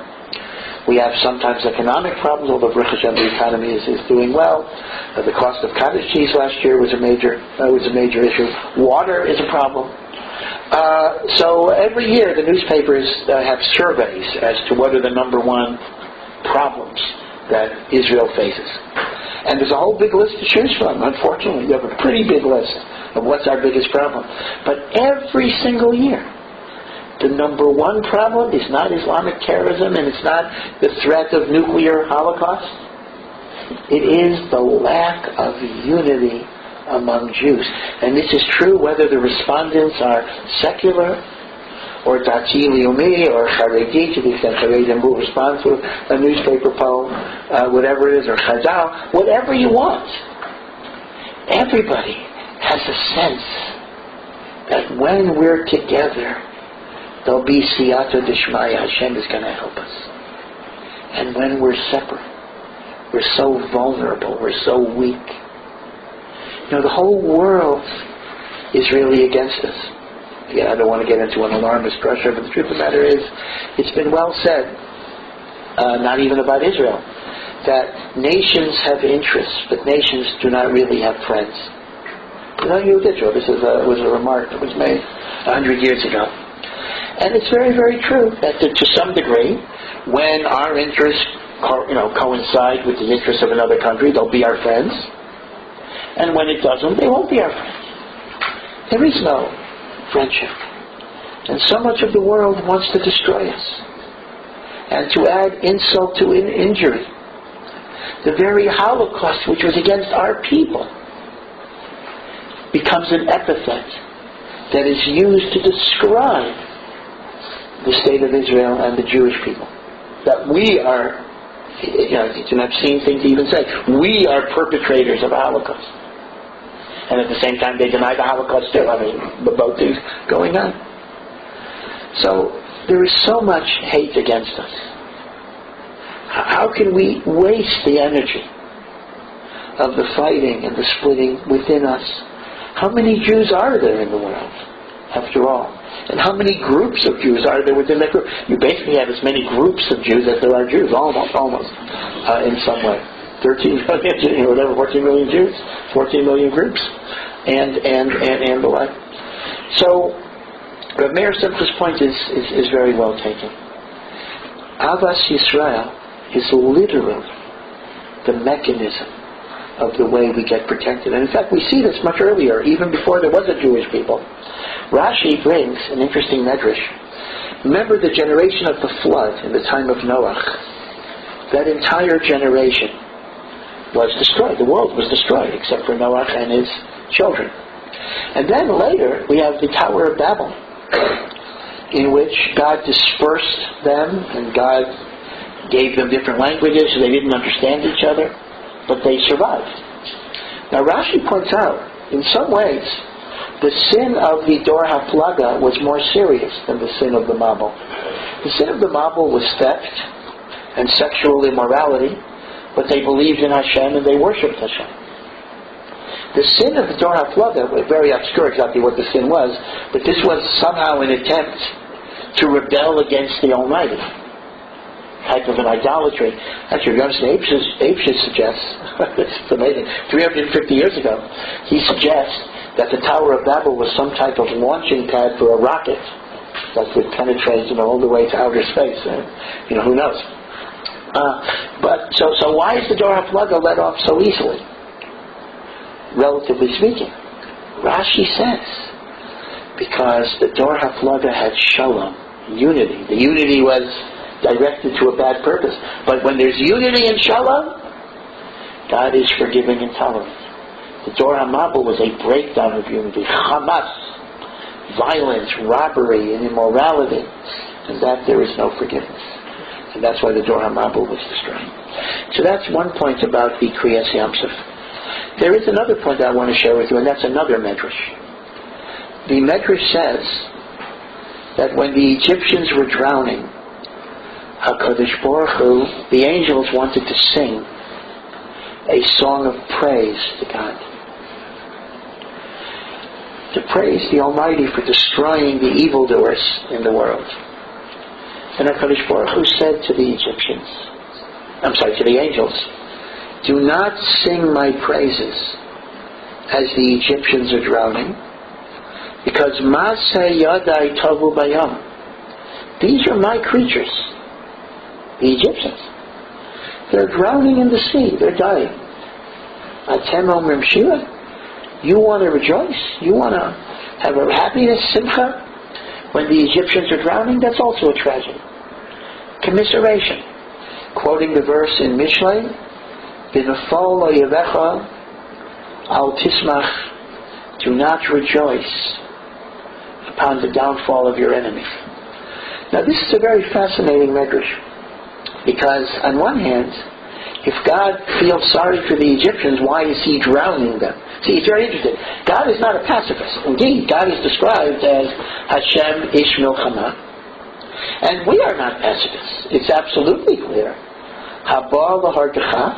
We have sometimes economic problems, although Baruch Hashem, the economy is doing well. The cost of cottage cheese last year was a major issue. Water is a problem. So every year the newspapers have surveys as to what are the number one problems that Israel faces. And there's a whole big list to choose from. Unfortunately, you have a pretty big list of what's our biggest problem. But every single year, the number one problem is not Islamic terrorism, and it's not the threat of nuclear holocaust. It is the lack of unity among Jews. And this is true whether the respondents are secular, or Dati Leumi, or Charedi, to the extent Charedim will respond to a newspaper poll, whatever it is, or Chazal, whatever you want. Everybody has a sense that when we're together, there'll be Siyata Dishmaya, Hashem is going to help us. And when we're separate, we're so vulnerable, we're so weak. The whole world is really against us. Again, I don't want to get into an alarmist pressure, but the truth of the matter is, it's been well said, not even about Israel, that nations have interests, but nations do not really have friends. You with Israel, this was a remark that was made 100 years ago. And it's very, very true that to some degree, when our interests coincide with the interests of another country, they'll be our friends. And when it doesn't, they won't be our friends. There is no friendship. And so much of the world wants to destroy us. And to add insult to injury, the very Holocaust, which was against our people, becomes an epithet that is used to describe the state of Israel and the Jewish people. That we are, it's an obscene thing to even say, we are perpetrators of a Holocaust. And at the same time, they deny the Holocaust too. The both things going on. So there is so much hate against us. How can we waste the energy of the fighting and the splitting within us? How many Jews are there in the world, after all? And how many groups of Jews are there within that group? You basically have as many groups of Jews as there are Jews, almost, in some way. 13 million, whatever, 14 million Jews, 14 million groups, and the like. So, Reb Meir Simcha's point is very well taken. Avas Yisrael is literally the mechanism of the way we get protected. And in fact, we see this much earlier, even before there was a Jewish people. Rashi brings an interesting medrash. Remember the generation of the flood in the time of Noah. That entire generation was destroyed. The world was destroyed, except for Noah and his children. And then later, we have the Tower of Babel, in which God dispersed them, and God gave them different languages, so they didn't understand each other, but they survived. Now Rashi points out, in some ways, the sin of the Dor HaPlaga was more serious than the sin of the Mabul. The sin of the Mabul was theft and sexual immorality, but they believed in Hashem and they worshipped Hashem. The sin of the Dor HaPlaga was very obscure exactly what the sin was, but this was somehow an attempt to rebel against the Almighty. Type of an idolatry. Actually, if you understand, Aibshis suggests, it's amazing, 350 years ago, he suggests that the Tower of Babel was some type of launching pad for a rocket that would penetrate, all the way to outer space. Who knows? But so why is the Dor HaPlaga let off so easily? Relatively speaking, Rashi says because the Dor HaPlaga had shalom, unity. The unity was directed to a bad purpose. But when there's unity and shalom, God is forgiving and tolerant. The Dor HaMabul was a breakdown of unity. Hamas, violence, robbery, and immorality. And that there is no forgiveness. And that's why the Dor HaMabul was destroyed. So that's one point about the Kriyas Yamsuf. There is another point that I want to share with you, and that's another medrash. The medrash says that when the Egyptians were drowning, HaKadosh Baruch Hu, the angels wanted to sing a song of praise to God. To praise the Almighty for destroying the evildoers in the world. And HaKadosh Baruch Hu said to the angels, do not sing my praises as the Egyptians are drowning, because Maseh Yadai Tavu Bayam. These are my creatures. The Egyptians. They're drowning in the sea. They're dying. Atem Omrim Shiva. You want to rejoice? You want to have a happiness, simcha, when the Egyptians are drowning? That's also a tragedy. Commiseration. Quoting the verse in Mishlei, B'nafal lo yevecha al tismach. Do not rejoice upon the downfall of your enemy. Now this is a very fascinating medrash. Because, on one hand, if God feels sorry for the Egyptians, why is He drowning them? See, it's very interesting. God is not a pacifist. Indeed, God is described as Hashem Ish Milchama. And we are not pacifists. It's absolutely clear. Haba l'hargecha,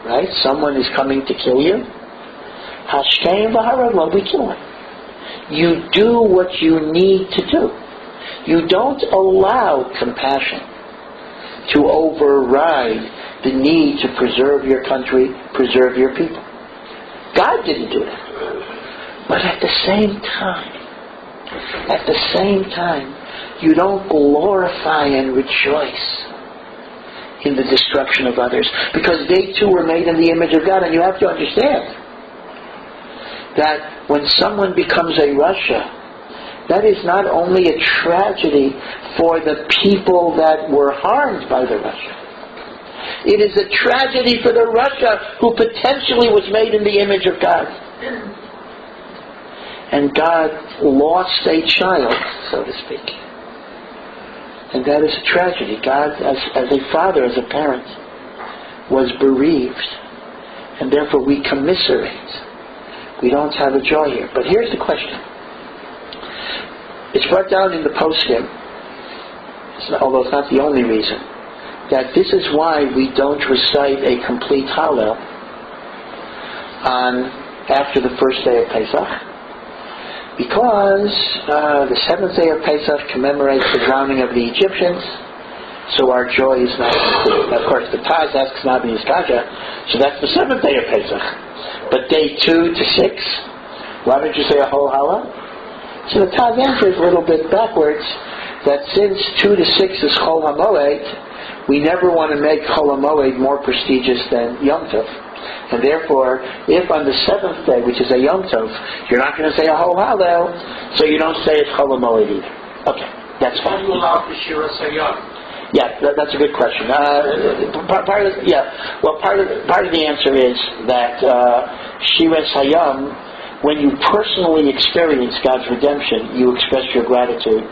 right? Someone is coming to kill you. Hashkein v'haraglo, we kill him. You do what you need to do. You don't allow compassion to override the need to preserve your country, preserve your people. God didn't do that. But at the same time, you don't glorify and rejoice in the destruction of others, because they too were made in the image of God. And you have to understand that when someone becomes a Russia, that is not only a tragedy for the people that were harmed by the Russia. It is a tragedy for the Russia who potentially was made in the image of God. And God lost a child, so to speak. And that is a tragedy. God, as a father, as a parent, was bereaved. And therefore we commiserate. We don't have a joy here. But here's the question. It's brought down in the Poston, although it's not the only reason, that this is why we don't recite a complete Hallel after the first day of Pesach. Because the seventh day of Pesach commemorates the drowning of the Egyptians, so our joy is not complete. Of course, the Taz asks Nabi Yizkasha, so that's the seventh day of Pesach. But day 2 to 6, why don't you say a whole Hala? So the Taz answers a little bit backwards, that since 2 to 6 is Chol HaMoed, we never want to make Chol HaMoed more prestigious than Yom Tov. And therefore, if on the seventh day, which is a Yom Tov, you're not going to say a whole Hallel, so you don't say it's Chol HaMoed either. Okay, that's fine. How do you allow for Shira Sayyam? Yeah, that's a good question. Part of the answer is that Shiras Hayam, when you personally experience God's redemption, you express your gratitude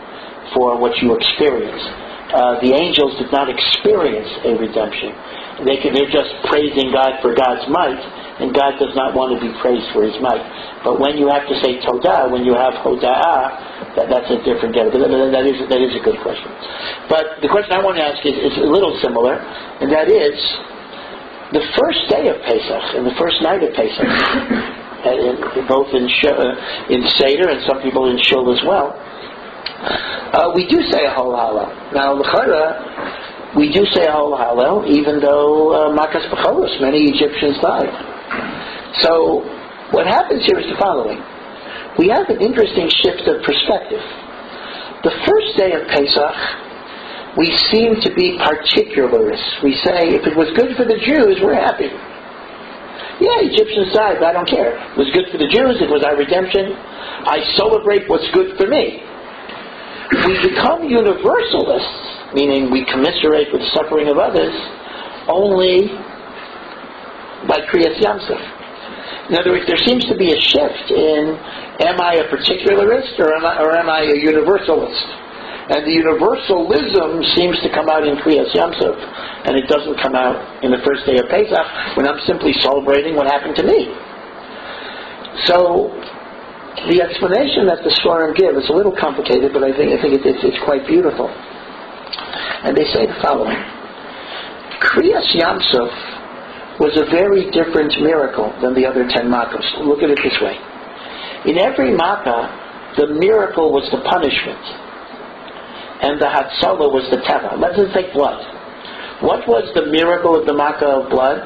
for what you experienced. The angels did not experience a redemption. They're just praising God for God's might, and God does not want to be praised for His might. But when you have to say Todah, when you have Hoda'ah, that's a different get. That is a good question. But the question I want to ask is a little similar, and that is, the first day of Pesach and the first night of Pesach, both in Seder and some people in Shul as well, we do say a whole Hallel. Now, l'chara, we do say a whole Hallel, even though Makas B'cholos, many Egyptians died. So, what happens here is the following. We have an interesting shift of perspective. The first day of Pesach, we seem to be particularists. We say, if it was good for the Jews, we're happy. Yeah, Egyptians died, but I don't care. It was good for the Jews, it was our redemption. I celebrate what's good for me. We become universalists, meaning we commiserate with the suffering of others, only by Kriyas Yamsuf. In other words, there seems to be a shift in, am I a particularist or am I a universalist? And the universalism seems to come out in Kriyas Yamsuf, and it doesn't come out in the first day of Pesach, when I'm simply celebrating what happened to me. So, the explanation that the Sforim give is a little complicated, but I think it's quite beautiful. And they say the following. Kriyas Yamsuf was a very different miracle than the other 10 Makkos. Look at it this way. In every Makkah, the miracle was the punishment, and the Hatzalah was the Teva. Let's take blood. What was the miracle of the Makkah of blood?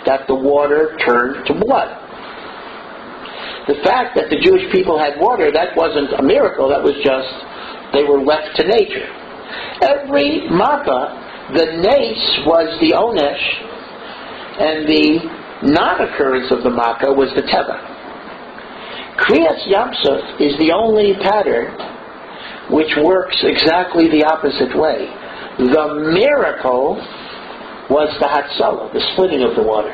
That the water turned to blood. The fact that the Jewish people had water, that wasn't a miracle, that was just, they were left to nature. Every Makkah, the Nace was the Onesh, and the non-occurrence of the Makkah was the Teva. Kriyas Yamsuf is the only pattern which works exactly the opposite way. The miracle was the Hatzalah, the splitting of the water.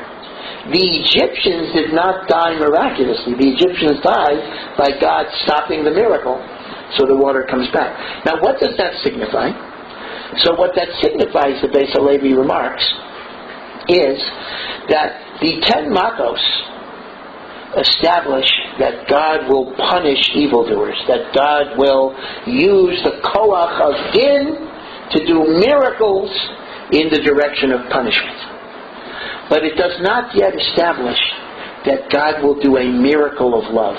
The Egyptians did not die miraculously. The Egyptians died by God stopping the miracle, so the water comes back. Now, what does that signify? So what that signifies, the Beis Halevi remarks, is that the 10 Makkos establish that God will punish evildoers, that God will use the koach of din to do miracles in the direction of punishment. But it does not yet establish that God will do a miracle of love.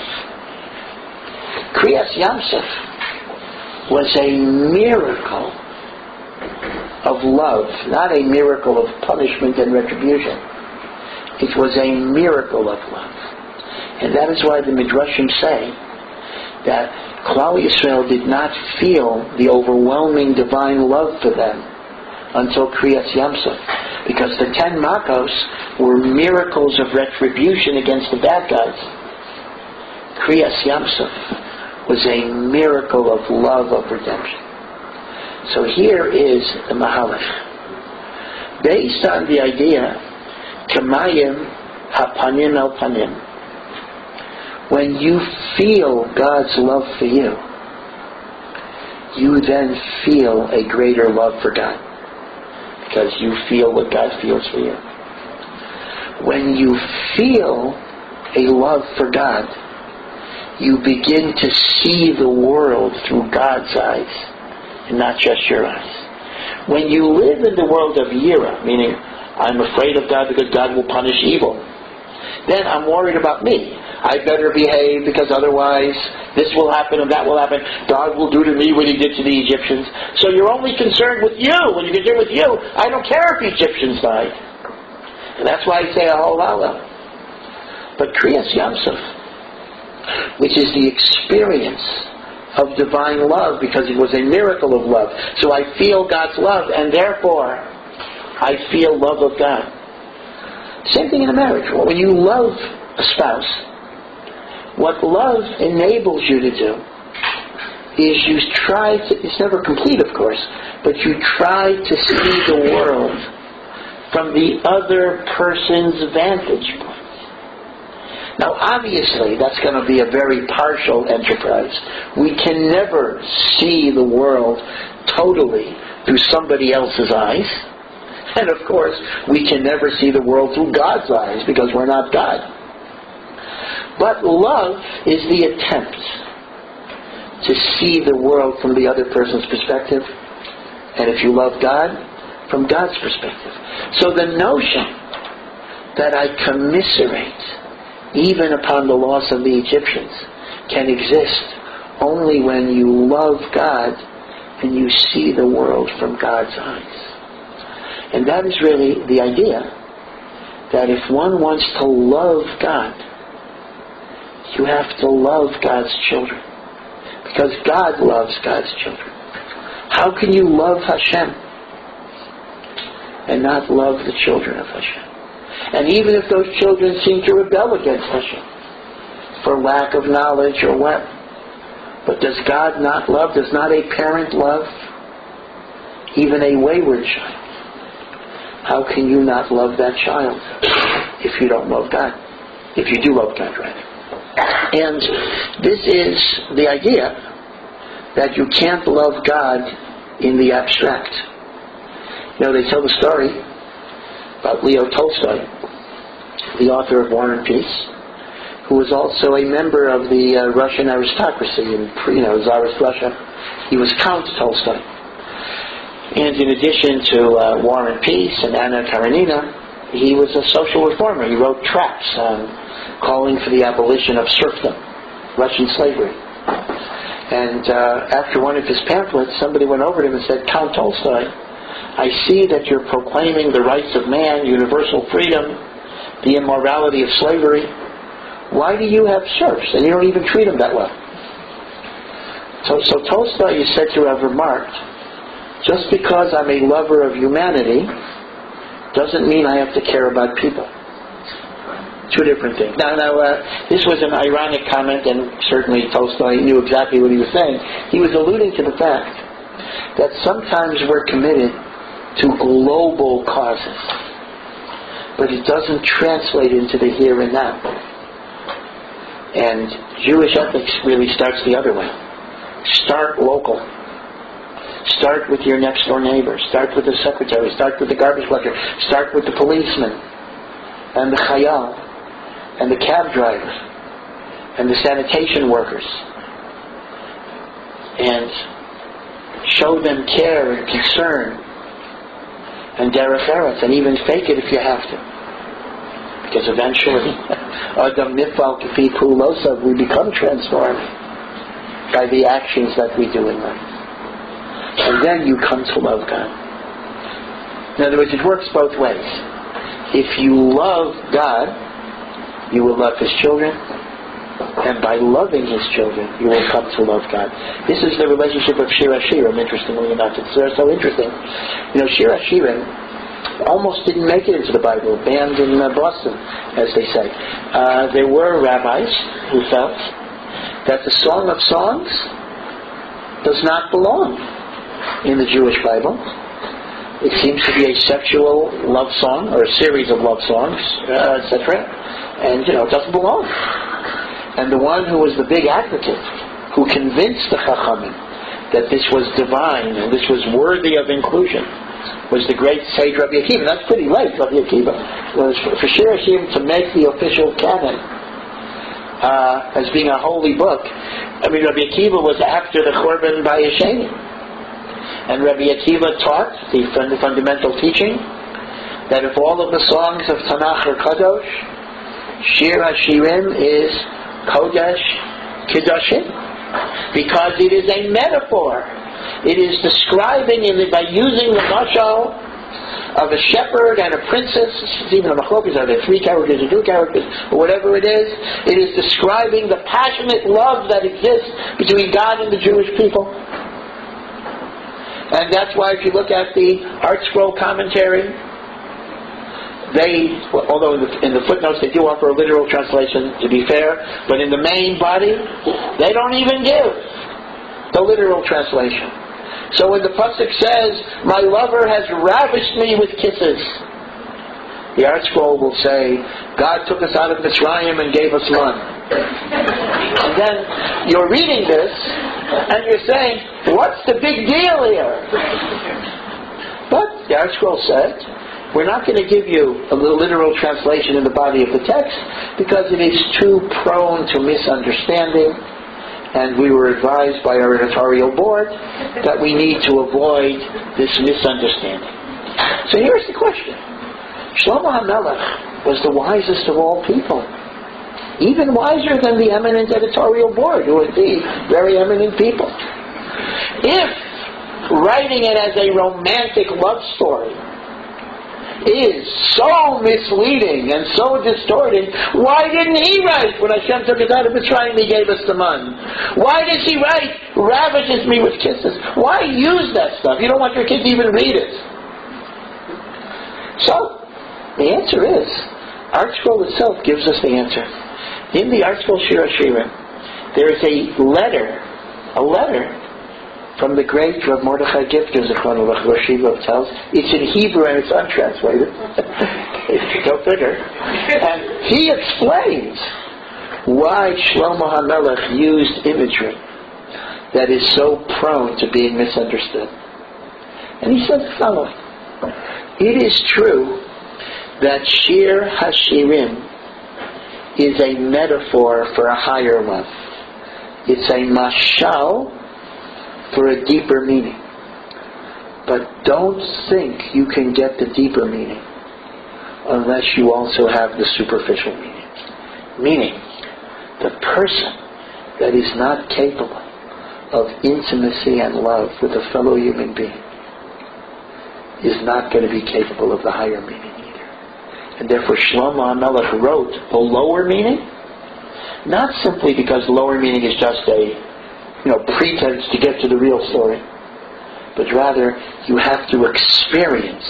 Kriyas Yamsuf was a miracle of love, not a miracle of punishment and retribution. It was a miracle of love. And that is why the Midrashim say that Klal Yisrael did not feel the overwhelming divine love for them until Kriyas Yamsuf. Because the 10 Makkos were miracles of retribution against the bad guys. Kriyas Yamsuf was a miracle of love of redemption. So here is the Mahalach. Based on the idea, Kamayim Hapanim El Panim, when you feel God's love for you, you then feel a greater love for God. Because you feel what God feels for you. When you feel a love for God, you begin to see the world through God's eyes, and not just your eyes. When you live in the world of Yira, meaning I'm afraid of God because God will punish evil, then I'm worried about me. I better behave because otherwise this will happen and that will happen. God will do to me what He did to the Egyptians. So you're only concerned with you. When you're concerned with you, I don't care if Egyptians died. And that's why I say a whole Allah. But Kriyas Yamsuf, which is the experience of divine love, because it was a miracle of love. So I feel God's love, and therefore I feel love of God. Same thing in a marriage. When you love a spouse, what love enables you to do is you try to, it's never complete of course, but you try to see the world from the other person's vantage point. Now obviously that's going to be a very partial enterprise. We can never see the world totally through somebody else's eyes. And of course, we can never see the world through God's eyes because we're not God. But love is the attempt to see the world from the other person's perspective. And if you love God, from God's perspective. So the notion that I commiserate even upon the loss of the Egyptians can exist only when you love God and you see the world from God's eyes. And that is really the idea, that if one wants to love God, you have to love God's children. Because God loves God's children. How can you love Hashem and not love the children of Hashem? And even if those children seem to rebel against Hashem for lack of knowledge or what, but does God not love? Does not a parent love even a wayward child? How can you not love that child if you don't love God? If you do love God, rather. And this is the idea that you can't love God in the abstract. You know, they tell the story about Leo Tolstoy, the author of War and Peace, who was also a member of the Russian aristocracy in Tsarist Russia. He was Count Tolstoy. And in addition to War and Peace and Anna Karenina, he was a social reformer. He wrote tracts calling for the abolition of serfdom, Russian slavery. And after one of his pamphlets, somebody went over to him and said, Count Tolstoy, I see that you're proclaiming the rights of man, universal freedom, the immorality of slavery. Why do you have serfs? And you don't even treat them that well. So Tolstoy is said to have remarked, just because I'm a lover of humanity doesn't mean I have to care about people. Two different things. Now, this was an ironic comment, and certainly Tolstoy knew exactly what he was saying. He was alluding to the fact that sometimes we're committed to global causes, but it doesn't translate into the here and now. And Jewish ethics really starts the other way. Start local. Start with your next door neighbor. Start with the secretary. Start with the garbage collector. Start with the policeman and the chayal and the cab driver and the sanitation workers. And show them care and concern and derech eretz, and even fake it if you have to. Because eventually, Adam nifal kafi pulosav, we become transformed by the actions that we do in life. And then you come to love God. In other words, it works both ways. If you love God, you will love His children, and by loving His children, you will come to love God. This is the relationship of Shir HaShirim, interestingly enough. It's so interesting. You know, Shir HaShirim almost didn't make it into the Bible, banned in Boston, as they say. There were rabbis who felt that the Song of Songs does not belong in the Jewish Bible. It seems to be a sexual love song, or a series of love songs, etc. And, it doesn't belong. And the one who was the big advocate, who convinced the Chachamim that this was divine and this was worthy of inclusion, was the great sage Rabbi Akiva. That's pretty late, Rabbi Akiva. Was for Shir HaShirim to make the official canon as being a holy book. I mean, Rabbi Akiva was after the Churban by Yesheni. And Rabbi Akiva taught the fundamental teaching that if all of the songs of Tanakh are Kadosh, Shir HaShirim is Kodesh Kedoshim, because it is a metaphor. It is describing, by using the mashal of a shepherd and a princess, even a machlokas, are there 3 characters or 2 characters, or whatever it is describing the passionate love that exists between God and the Jewish people. And that's why if you look at the Art Scroll commentary, although in the footnotes they do offer a literal translation, to be fair, but in the main body, they don't even give the literal translation. So when the pasuk says, "My lover has ravished me with kisses," the Art Scroll will say, "God took us out of Mitzrayim and gave us man." And then you're reading this, and you're saying, "What's the big deal here?" But the Art Scroll said, we're not going to give you a literal translation in the body of the text because it is too prone to misunderstanding, and we were advised by our editorial board that we need to avoid this misunderstanding. So here's the question. Shlomo HaMelech was the wisest of all people, even wiser than the eminent editorial board, who are indeed very eminent people. If writing it as a romantic love story is so misleading and so distorting, why didn't he write, "When Hashem took us out of Mitzrayim, He gave us the man"? Why does he write, "Ravishes me with kisses"? Why use that stuff? You don't want your kids to even read it. So, the answer is, Art Scroll itself gives us the answer. In the Art Scroll Shir HaShirim, there is a letter from the great Rav Mordechai Gifter, Zichrono Levracha, tells. It's in Hebrew and it's untranslated. Go figure. And he explains why Shlomo HaMelech used imagery that is so prone to being misunderstood. And he says the following: it is true that Shir HaShirim is a metaphor for a higher love. It's a mashal for a deeper meaning. But don't think you can get the deeper meaning unless you also have the superficial meaning. Meaning, the person that is not capable of intimacy and love with a fellow human being is not going to be capable of the higher meaning either. And therefore Shlomo HaMelech wrote the lower meaning, not simply because the lower meaning is just a pretense to get to the real story, but rather you have to experience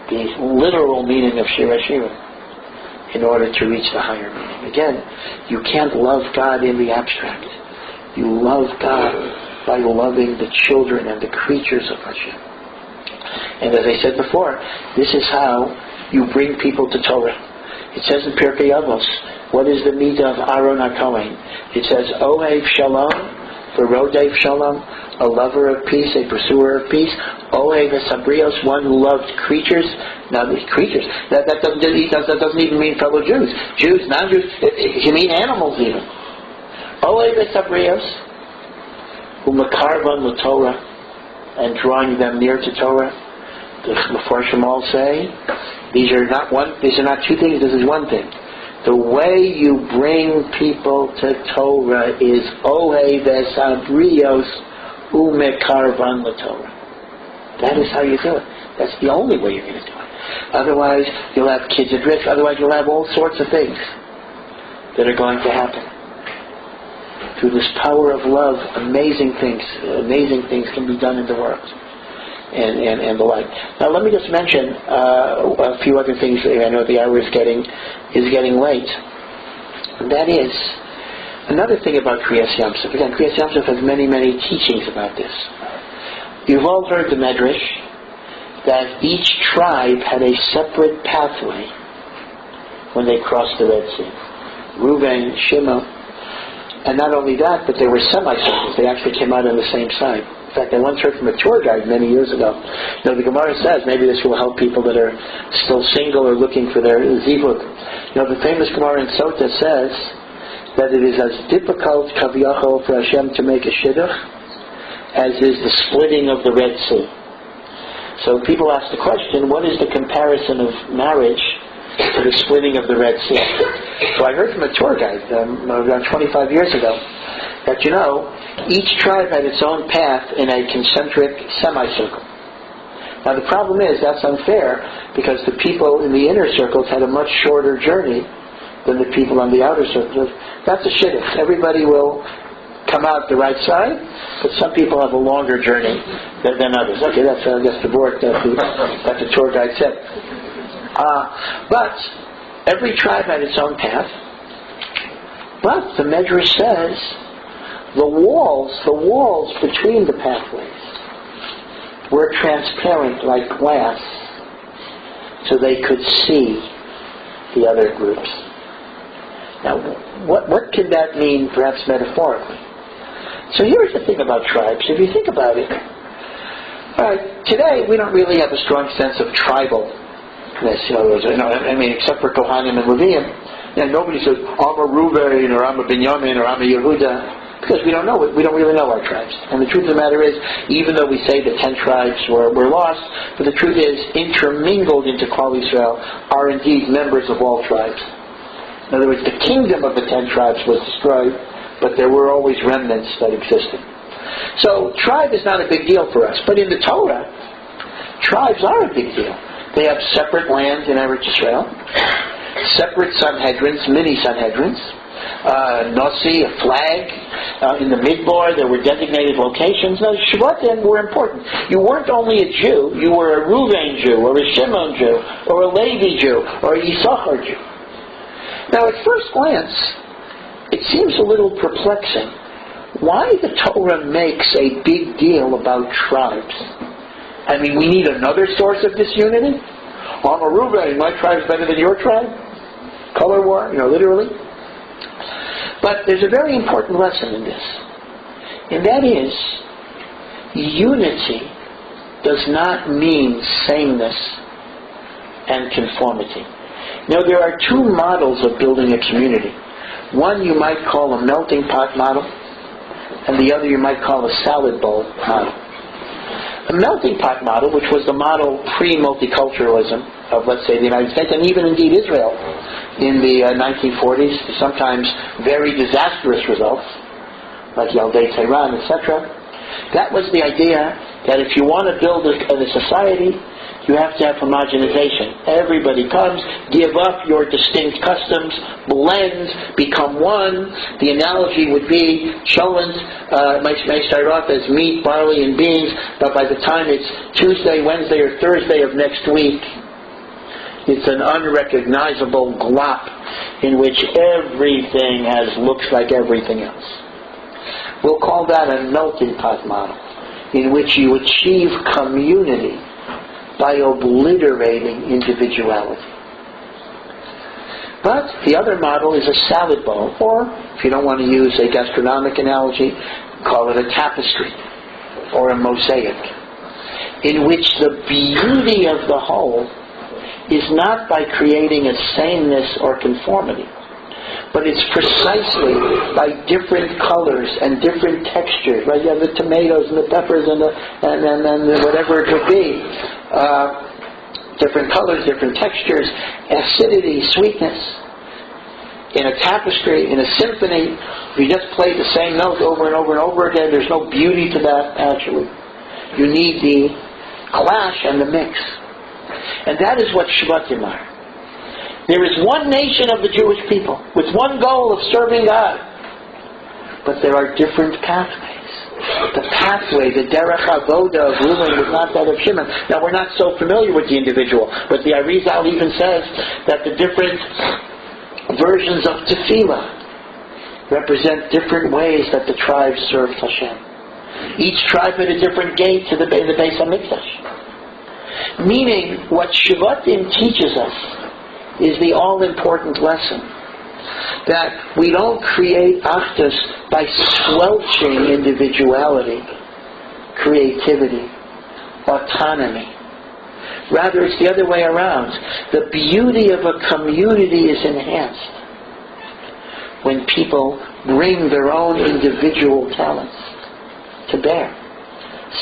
the literal meaning of Shir HaShirim in order to reach the higher meaning. Again, you can't love God in the abstract. You love God by loving the children and the creatures of Hashem. And as I said before, this is how you bring people to Torah. It says in Pirkei Avos, what is the midah of Aaron HaKohen? It says, Ohev Shalom, Verodev Shalom, a lover of peace, a pursuer of peace. Ohev Esabrios, one who loved creatures. Now, the creatures, that doesn't even mean fellow Jews. Jews, non-Jews, it can mean animals even. Ohev Esabrios, Umakarvan LaTorah, and drawing them near to Torah. The Mefarshim all say, these are not two things, this is one thing. The way you bring people to Torah is Ohev Esabrios Umekarvan LaTorah. That is how you do it. That's the only way you're going to do it. Otherwise, you'll have kids at risk. Otherwise, you'll have all sorts of things that are going to happen. Through this power of love, amazing things can be done in the world. And the like. Now let me just mention a few other things. I know the hour is getting late. And that is another thing about Kriyas Yamsuf. Again, Kriyas Yamsuf has many teachings about this. You've all heard the Medrash that each tribe had a separate pathway when they crossed the Red Sea. Reuven, Shimon, and not only that, but they were semicircles. They actually came out on the same side. In fact, I once heard from a tour guide many years ago. The Gemara says, maybe this will help people that are still single or looking for their zivug. The famous Gemara in Sota says that it is as difficult, kaviyachol, for Hashem to make a shidduch as is the splitting of the Red Sea. So people ask the question, what is the comparison of marriage to the splitting of the Red Sea. So I heard from a tour guide around 25 years ago that, each tribe had its own path in a concentric semicircle. Now the problem is that's unfair because the people in the inner circles had a much shorter journey than the people on the outer circles. That's a shidduch. Everybody will come out the right side, but some people have a longer journey than others. Okay, that's the word that the tour guide said. But every tribe had its own path. But the Midrash says the walls between the pathways were transparent like glass, so they could see the other groups. Now, what could that mean, perhaps metaphorically? So here's the thing about tribes. If you think about it, today we don't really have a strong sense of tribalness. Except for Kohanim and Leviim. Nobody says, I'm a Reuven, or I'm a Binyamin, or I'm a Yehuda, because we don't know it. We don't really know our tribes. And the truth of the matter is, even though we say the 10 tribes were lost, but the truth is, intermingled into Klal Yisrael are indeed members of all tribes. In other words, the kingdom of the 10 tribes was destroyed, but there were always remnants that existed. So, tribe is not a big deal for us. But in the Torah, tribes are a big deal. They have separate lands in Yisrael, separate Sanhedrins, mini Sanhedrins, Nasi, a flag. In the Midbar, there were designated locations. Now, Shvatim were important. You weren't only a Jew, you were a Reuven Jew, or a Shimon Jew, or a Levi Jew, or a Yisachar Jew. Now, at first glance, it seems a little perplexing why the Torah makes a big deal about tribes. I mean, we need another source of disunity? I'm a Reuben, my tribe's better than your tribe? Color war, literally. But there's a very important lesson in this. And that is, unity does not mean sameness and conformity. Now, there are two models of building a community. One you might call a melting pot model, and the other you might call a salad bowl model. A melting pot model, which was the model pre-multiculturalism of, let's say, the United States, and even indeed Israel in the 1940s, sometimes very disastrous results, like Yahdei Tehran, etc. That was the idea that if you want to build a society, you have to have homogenization. Everybody comes, give up your distinct customs, blend, become one. The analogy would be cholent may start off as meat, barley, and beans, but by the time it's Tuesday, Wednesday, or Thursday of next week, it's an unrecognizable glop in which everything looks like everything else. We'll call that a melting pot model, in which you achieve community by obliterating individuality. But the other model is a salad bowl, or, if you don't want to use a gastronomic analogy, call it a tapestry, or a mosaic, in which the beauty of the whole is not by creating a sameness or conformity, but it's precisely by different colors and different textures. Right? You have the tomatoes and the peppers and whatever it would be. Different colors, different textures, acidity, sweetness. In a tapestry, in a symphony, if you just play the same note over and over and over again, there's no beauty to that, actually. You need the clash and the mix. And that is what Shvatim are. There is one nation of the Jewish people with one goal of serving God. But there are different pathways. The pathway, the derech avoda of Reuben was not that of Shimon. Now, we're not so familiar with the individual, but the Arizal even says that the different versions of tefillah represent different ways that the tribes served Hashem. Each tribe had a different gate to the Beis HaMikdash. Meaning, what Shvatim teaches us is the all-important lesson that we don't create Achdut by squelching individuality, creativity, autonomy. Rather, it's the other way around. The beauty of a community is enhanced when people bring their own individual talents to bear.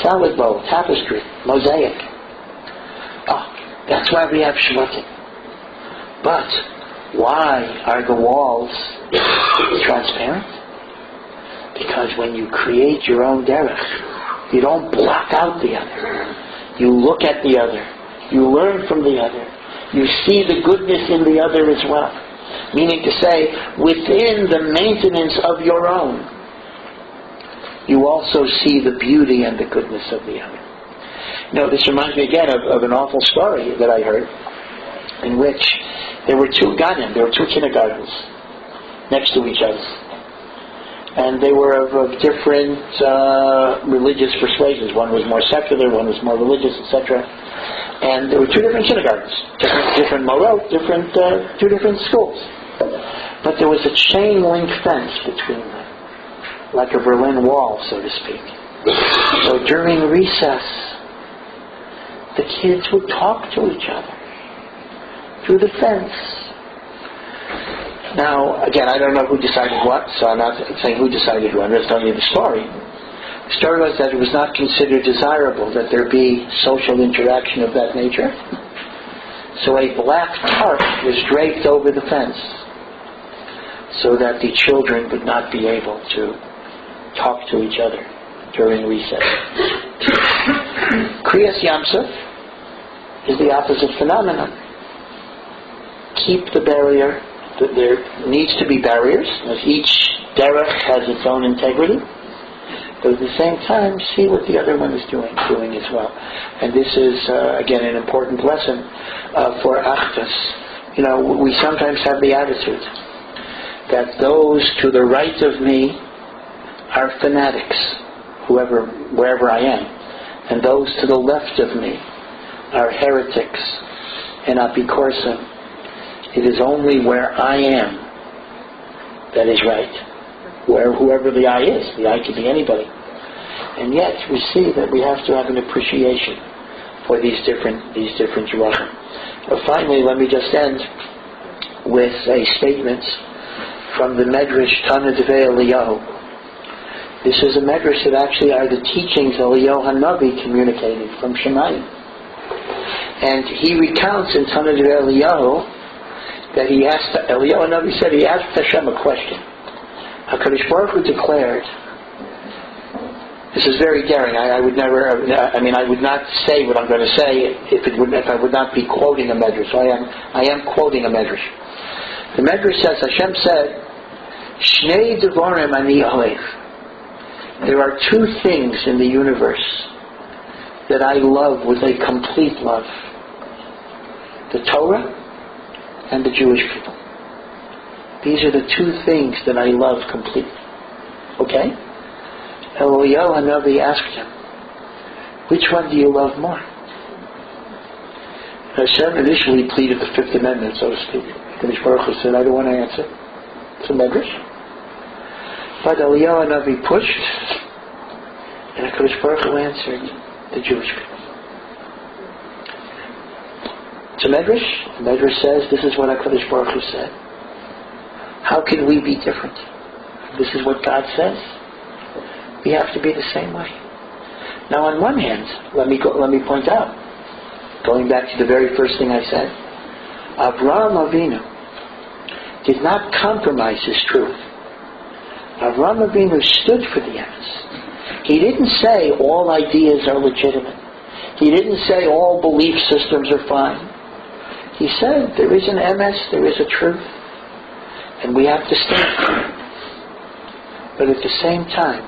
Salad bowl, tapestry, mosaic. That's why we have Shvatim. But why are the walls transparent? Because when you create your own derech, you don't block out the other. You look at the other. You learn from the other. You see the goodness in the other as well. Meaning to say, within the maintenance of your own, you also see the beauty and the goodness of the other. This reminds me again of an awful story that I heard, in which there were two kindergartens next to each other. And they were of different religious persuasions. One was more secular, one was more religious, etc. And there were two different kindergartens, different morot, two different schools. But there was a chain link fence between them, like a Berlin Wall, so to speak. So during recess, the kids would talk to each other through the fence. Now, again, I don't know who decided what, so I'm not saying who decided what. I'm just telling you the story. The story was that it was not considered desirable that there be social interaction of that nature. So a black tarp was draped over the fence so that the children would not be able to talk to each other during recess. Kriyas Yamsuf is the opposite phenomenon. Keep the barrier. There needs to be barriers, as each derech has its own integrity. But at the same time, see what the other one is doing as well. And this is, again, an important lesson for Achdut. We sometimes have the attitude that those to the right of me are fanatics, wherever I am. And those to the left of me are heretics and apikorsim. It is only where I am that is right. Whoever the I is. The I could be anybody. And yet we see that we have to have an appreciation for these different Ruachim. Finally, let me just end with a statement from the Medrash Tana Devei Eliyahu. This is a Medrash that actually are the teachings Eliyahu HaNavi communicated from Shemayim. And he recounts in Tana Devei Eliyahu that Eliyahu HaNavi said he asked Hashem a question. HaKadosh Baruch Hu declared, this is very daring, I would not say what I'm going to say if I would not be quoting a Medrash. So I am quoting a Medrash. The Medrash says, Hashem said, Shnei Devarim Ani Alev. There are two things in the universe that I love with a complete love. The Torah and the Jewish people. These are the two things that I love completely. Okay? Eliyahu HaNavi asked him, which one do you love more? Hashem initially pleaded the Fifth Amendment, so to speak. HaKadosh Baruch Hu said, I don't want to answer. It's a Medrash. But Eliyahu HaNavi pushed, and HaKadosh Baruch Hu answered, the Jewish people. It's a Medrash. The Medrash says, this is what HaKadosh Baruch Hu said. How can we be different? This is what God says. We have to be the same way. Now, on one hand, let me point out, going back to the very first thing I said, Avraham Avinu did not compromise his truth. Avraham Avinu stood for the emes. He didn't say all ideas are legitimate. He didn't say all belief systems are fine. He said there is an emes, there is a truth, and we have to stand for it. But at the same time,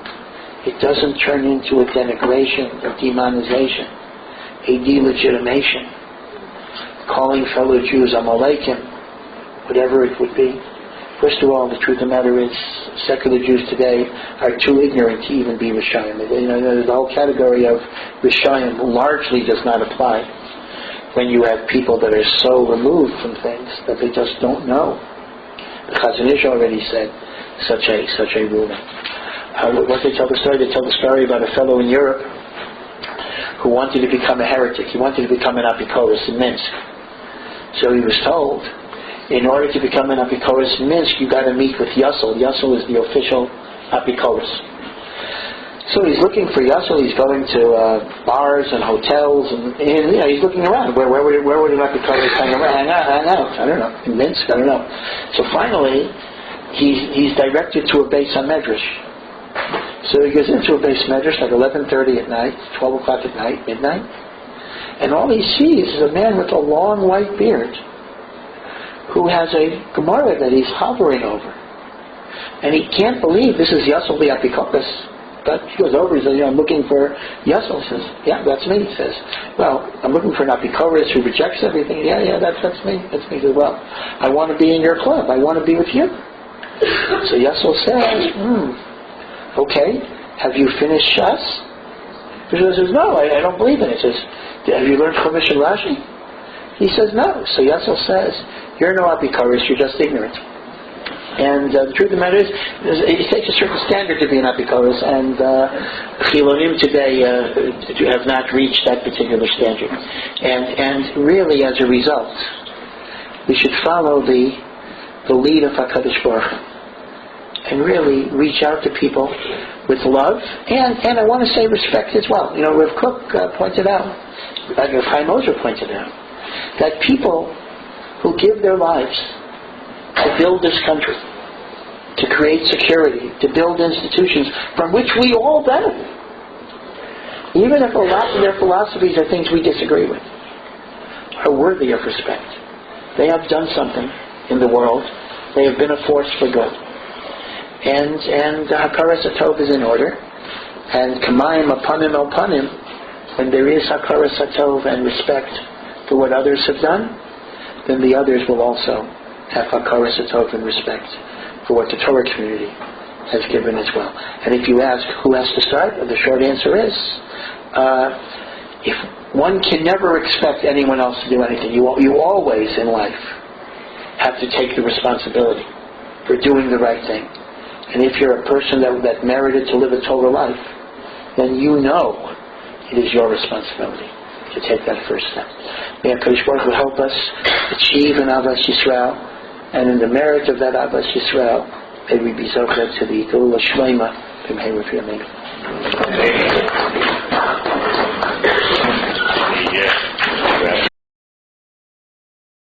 it doesn't turn into a denigration, a demonization, a delegitimation, calling fellow Jews Amalekim, whatever it would be. First of all, the truth of the matter is, secular Jews today are too ignorant to even be Rishayim. The whole category of Rishayim largely does not apply when you have people that are so removed from things that they just don't know. The Chazon Ish already said such a ruling. What they tell the story? They tell the story about a fellow in Europe who wanted to become a heretic. He wanted to become an apikoros in Minsk. So he was told, in order to become an apikoros in Minsk, you got to meet with Yassel. Yassel is the official apikoros. So he's looking for Yisrael. He's going to bars and hotels, and he's looking around. Where would he like to hang out? I don't know. In Minsk? I don't know. So finally, he's directed to a base on Medrash. So he goes into a base Medrash like 11:30 at night, 12 o'clock at night, midnight, and all he sees is a man with a long white beard who has a Gemara that he's hovering over. And he can't believe this is Yisrael the Apikokas. But he goes over, he says, I'm looking for Yisrael. He says, yeah, that's me. He says, well, I'm looking for an Apikokas who rejects everything. Yeah, that's me. That's me. He says, well, I want to be in your club. I want to be with you. So Yisrael says, okay, have you finished Shas? He says, no, I don't believe in it. He says, have you learned Chumash and Rashi? He says, no. So Yisrael says, you're no Apikokas, you're just ignorant. And the truth of the matter is, it takes a certain standard to be an Apikokas, and Chilonim today have not reached that particular standard. And really, as a result, we should follow the lead of HaKadosh Baruch Hu, and really reach out to people with love, and I want to say respect as well. Rav Kook pointed out, Rav Chaim Ozer pointed out, that people who give their lives to build this country, to create security, to build institutions from which we all benefit, even if a lot of their philosophies are things we disagree with, are worthy of respect. They have done something in the world. They have been a force for good. And Hakaras HaTov is in order. And Kamayim Apanim, when there is Hakaras HaTov and respect for what others have done, then the others will also have Hakaras HaTov and respect for what the Torah community has given as well. And if you ask who has to start, the short answer is, if one can never expect anyone else to do anything. You always in life have to take the responsibility for doing the right thing. And if you're a person that merited to live a Torah life, then you know it is your responsibility to take that first step. May HaKadosh Baruch Hu help us achieve an Ahavat Yisrael, and in the merit of that Ahavat Yisrael, may we be zocheh to the Geula Shleima b'meiru v'yameinu.